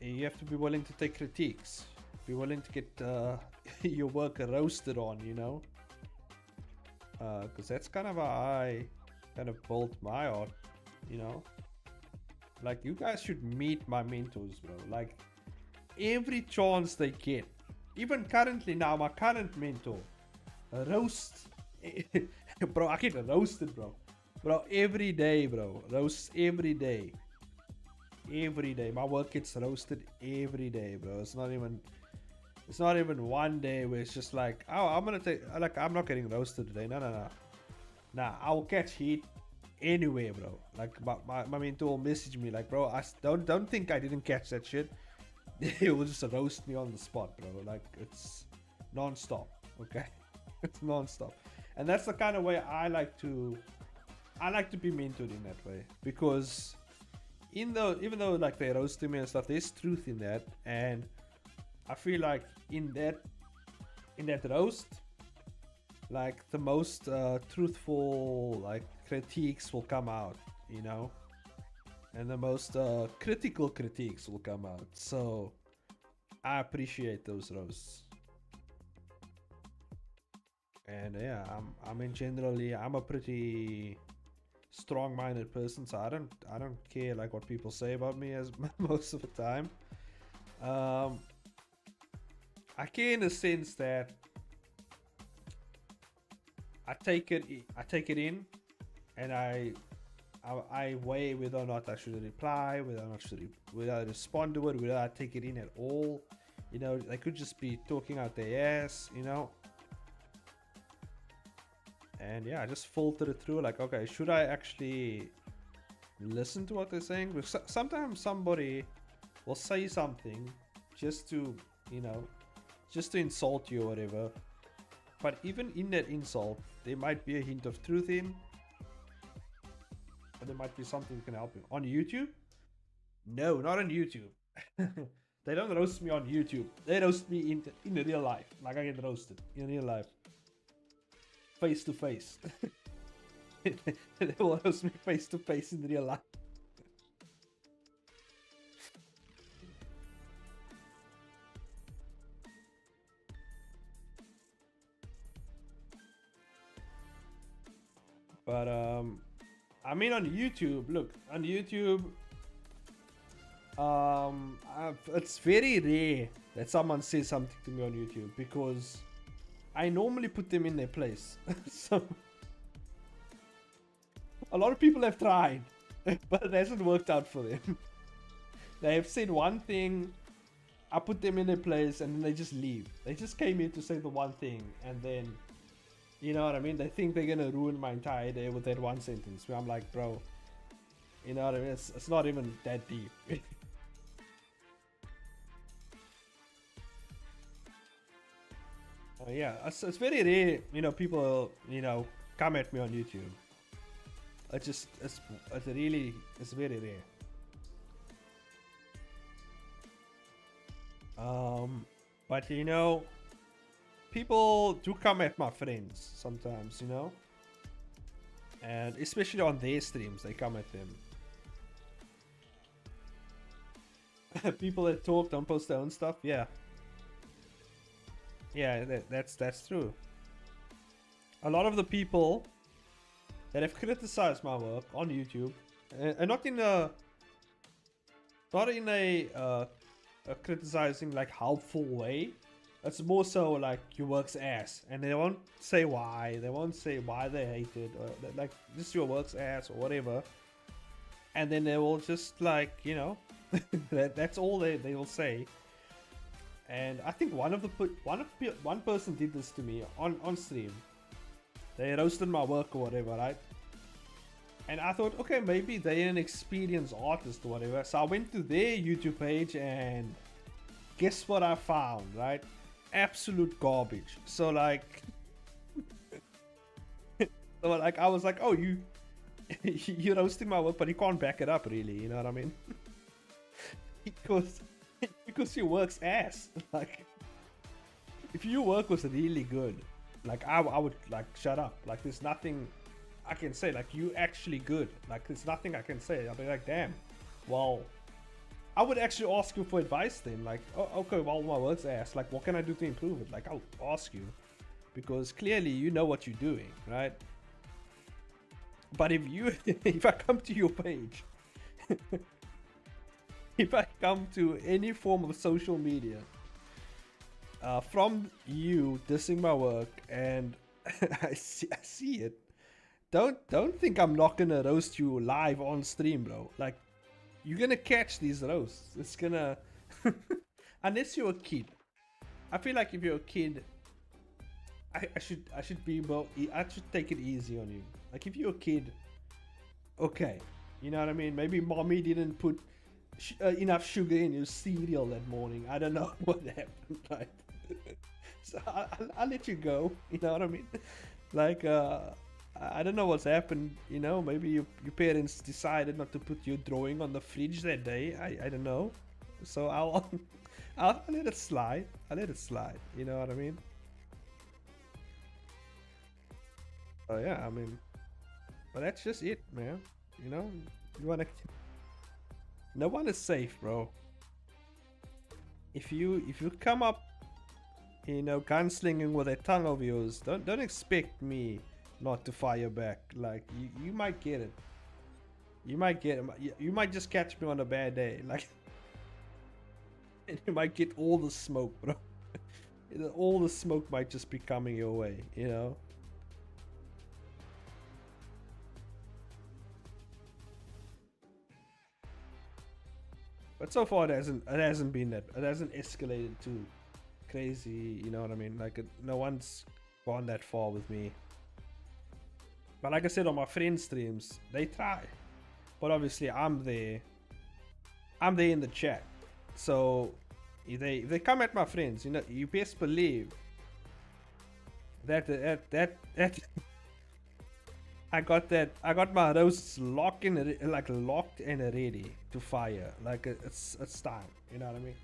you have to be willing to take critiques, be willing to get your work roasted on, you know, because that's kind of how I kind of built my art, you know. Like you guys should meet my mentors, bro. Like every chance they get, even currently now, my current mentor roast bro, I get roasted, bro, every day, bro. Roasts every day, my work gets roasted every day, bro. It's not even one day where it's just like, oh, I'm not getting roasted today. Nah, I will catch heat anywhere, bro. Like my mentor will message me like, bro, I don't think I didn't catch that shit. He will just roast me on the spot, bro. Like it's non-stop, okay? It's non-stop. And that's the kind of way I like to be mentored in that way, because even though like they roasting me and stuff, there's truth in that. And I feel like in that roast, like the most truthful like critiques will come out, you know, and the most critical critiques will come out. So I appreciate those roasts. And yeah, I'm a pretty strong-minded person, so I don't care like what people say about me as most of the time. I care in the sense that I take it in, and I weigh whether or not I should reply, whether I respond to it, whether I take it in at all. You know, they could just be talking out their ass, you know. And yeah, I just filter it through, like, okay, should I actually listen to what they're saying? Because sometimes somebody will say something just to, you know, just to insult you or whatever. But even in that insult, there might be a hint of truth in, or there might be something that can help you. On YouTube? No, not on YouTube. They don't roast me on YouTube. They roast me in real life. Like I get roasted in real life. Face to face. They will roast me face to face in real life. But I mean on YouTube, look, on YouTube, it's very rare that someone says something to me on YouTube because I normally put them in their place. So a lot of people have tried, but it hasn't worked out for them. They have said one thing, I put them in their place, and then they just leave. They just came here to say the one thing, and then, you know what I mean? They think they're gonna ruin my entire day with that one sentence. Where I'm like, bro, you know what I mean? It's not even that deep. Yeah, it's very rare, you know, people, you know, come at me on YouTube. It's very rare. But you know, people do come at my friends sometimes, you know, and especially on their streams, they come at them. People that talk don't post their own stuff. Yeah, that's true. A lot of the people that have criticized my work on YouTube, and not in a criticizing like helpful way. It's more so like your work's ass, and they won't say why. They won't say why they hate it, or like just your work's ass or whatever. And then they will just like, you know, that's all they will say. And I think one person did this to me on stream. They roasted my work or whatever, right? And I thought, okay, maybe they're an experienced artist or whatever. So I went to their YouTube page and guess what I found, right? Absolute garbage. So like, I was like, oh, you're roasting my work, but you can't back it up, really. You know what I mean? because your work's ass. Like, if your work was really good, like I would like shut up. Like, there's nothing I can say. Like, you actually good. Like, there's nothing I can say. I'll be like, damn. Well, I would actually ask you for advice then. Like, oh, okay, well, my work's ass. Like, what can I do to improve it? Like, I'll ask you, because clearly you know what you're doing, right? But if I come to your page, if I come to any form of social media from you dissing my work and I see it, don't think I'm not gonna roast you live on stream, bro. Like, you're gonna catch these roasts. It's gonna unless you're a kid. I feel like if you're a kid, I should take it easy on you. Like, if you're a kid, okay, you know what I mean? Maybe mommy didn't put enough sugar in your cereal that morning. I don't know what happened, right? So I'll let you go. You know what I mean? Like, I don't know what's happened. You know, maybe your parents decided not to put your drawing on the fridge that day. I don't know. So I'll let it slide. I'll let it slide. You know what I mean? Oh yeah, I mean, but that's just it, man. You know, you wanna. No one is safe, bro. If you come up, you know, gunslinging with a tongue of yours, don't expect me not to fire back. Like, you might get it. You might just catch me on a bad day, like, and you might get all the smoke, bro. All the smoke might just be coming your way, you know. But so far it hasn't been that. It hasn't escalated too crazy. You know what I mean? Like, no one's gone that far with me. But like I said, on my friend streams, they try. But obviously, I'm there in the chat. So if they come at my friends, you know, you best believe that I got my roasts locked locked and ready to fire. Like it's time. You know what I mean?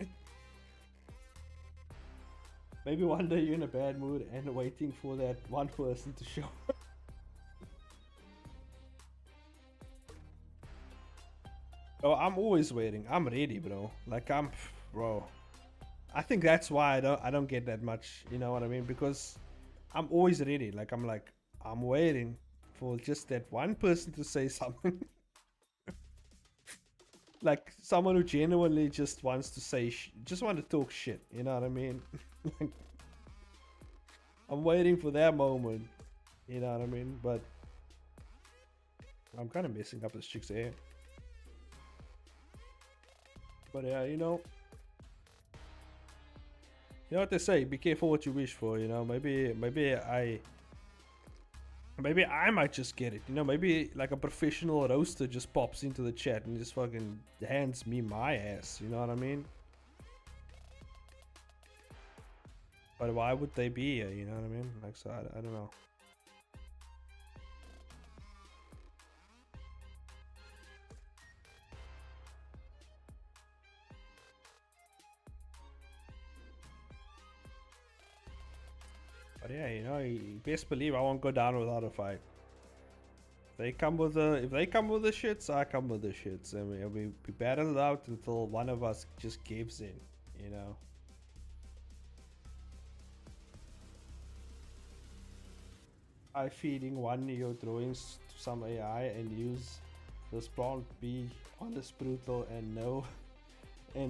Maybe one day you're in a bad mood and waiting for that one person to show. Oh, I'm always waiting. I'm ready, bro. Like bro. I think that's why I don't get that much. You know what I mean? Because I'm always ready. Like I'm waiting for just that one person to say something. Like someone who genuinely just wants to say, just want to talk shit. You know what I mean? Like, I'm waiting for that moment. You know what I mean? But I'm kind of messing up this chick's hair. But yeah, you know what they say, be careful what you wish for, you know. Maybe I might just get it, you know. Maybe like a professional roaster just pops into the chat and just fucking hands me my ass, you know what I mean? But why would they be here, you know what I mean? Like, so I don't know. But yeah, you know, you best believe I won't go down without a fight. If they come with the shits, I come with the shits, and we battle it out until one of us just gives in, you know. I feeding one of your drawings to some AI and use this prompt, be honest, brutal, and no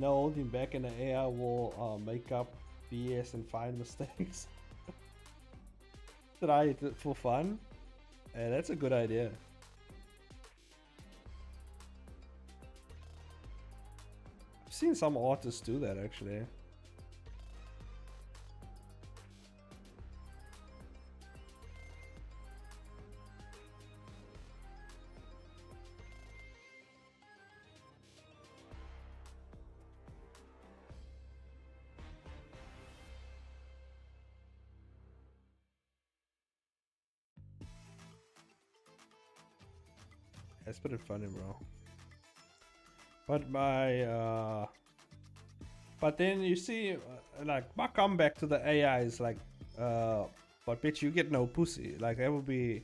holding back, and the AI will make up BS and find mistakes. Try it for fun. Yeah, that's a good idea. I've seen some artists do that actually. That's pretty funny, bro. But but then you see, like my comeback to the AI is like, but bitch, you get no pussy. Like that would be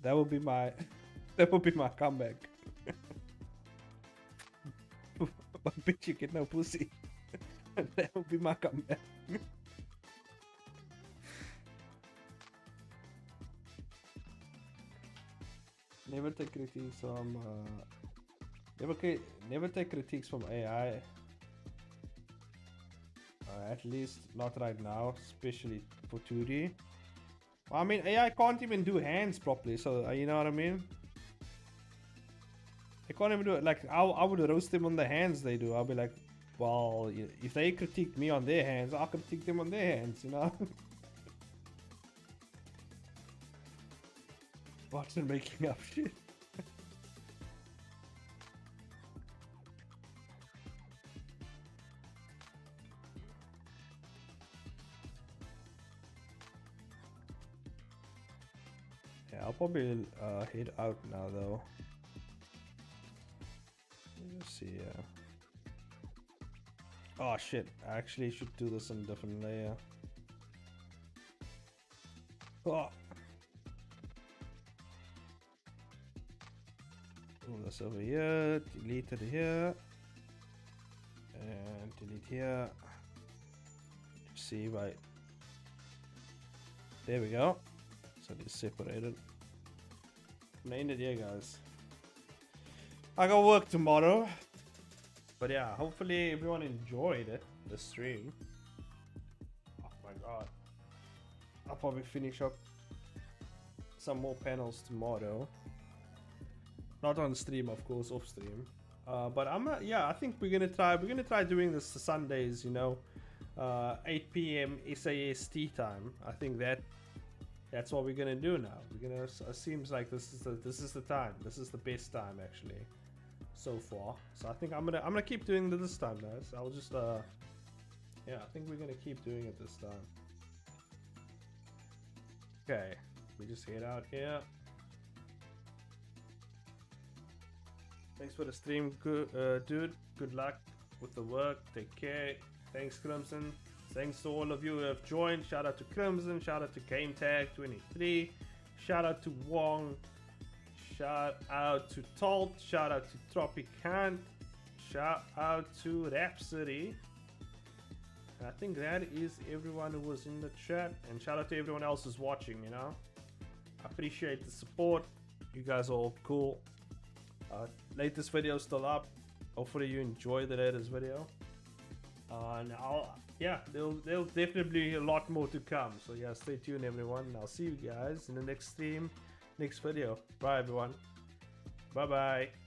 my, that would be my comeback. But bitch, you get no pussy. That would be my comeback. Never take critiques from never take critiques from AI. At least not right now, especially for 2D. Well, I mean, AI can't even do hands properly, so you know what I mean? They can't even do it. Like, I would roast them on the hands they do. I'll be like, well, if they critique me on their hands, I'll critique them on their hands, you know? Watson making up shit. Yeah, I'll probably head out now though. Let's see. Oh shit! I actually should do this on a different layer. Oh. Move this over here. Delete it here. And delete here. See if I. There we go. So it's separated. I'm gonna end it here, guys. I got work tomorrow. But yeah, hopefully everyone enjoyed it, the stream. Oh my god. I'll probably finish up some more panels tomorrow. Not on stream, of course, off stream. But yeah, I think we're gonna try doing this Sundays, you know, 8 p.m. SAST time. I think that's what we're gonna do now. We're gonna. It seems like this is the time. This is the best time actually. so far. So I think I'm gonna keep doing it this time, guys. I'll just yeah, I think we're gonna keep doing it this time. Okay, we just head out here. Thanks for the stream, dude. Good luck with the work. Take care. Thanks, Crimson. Thanks to all of you who have joined. Shout out to Crimson. Shout out to GameTag23. Shout out to Wong. Shout out to Tolt. Shout out to Tropicant. Shout out to Rhapsody. I think that is everyone who was in the chat. And shout out to everyone else who's watching, you know. I appreciate the support. You guys are all cool. Latest video still up. Hopefully you enjoy the latest video. And yeah, there'll definitely be a lot more to come. So yeah, stay tuned, everyone. I'll see you guys in the next stream, next video. Bye, everyone. Bye bye.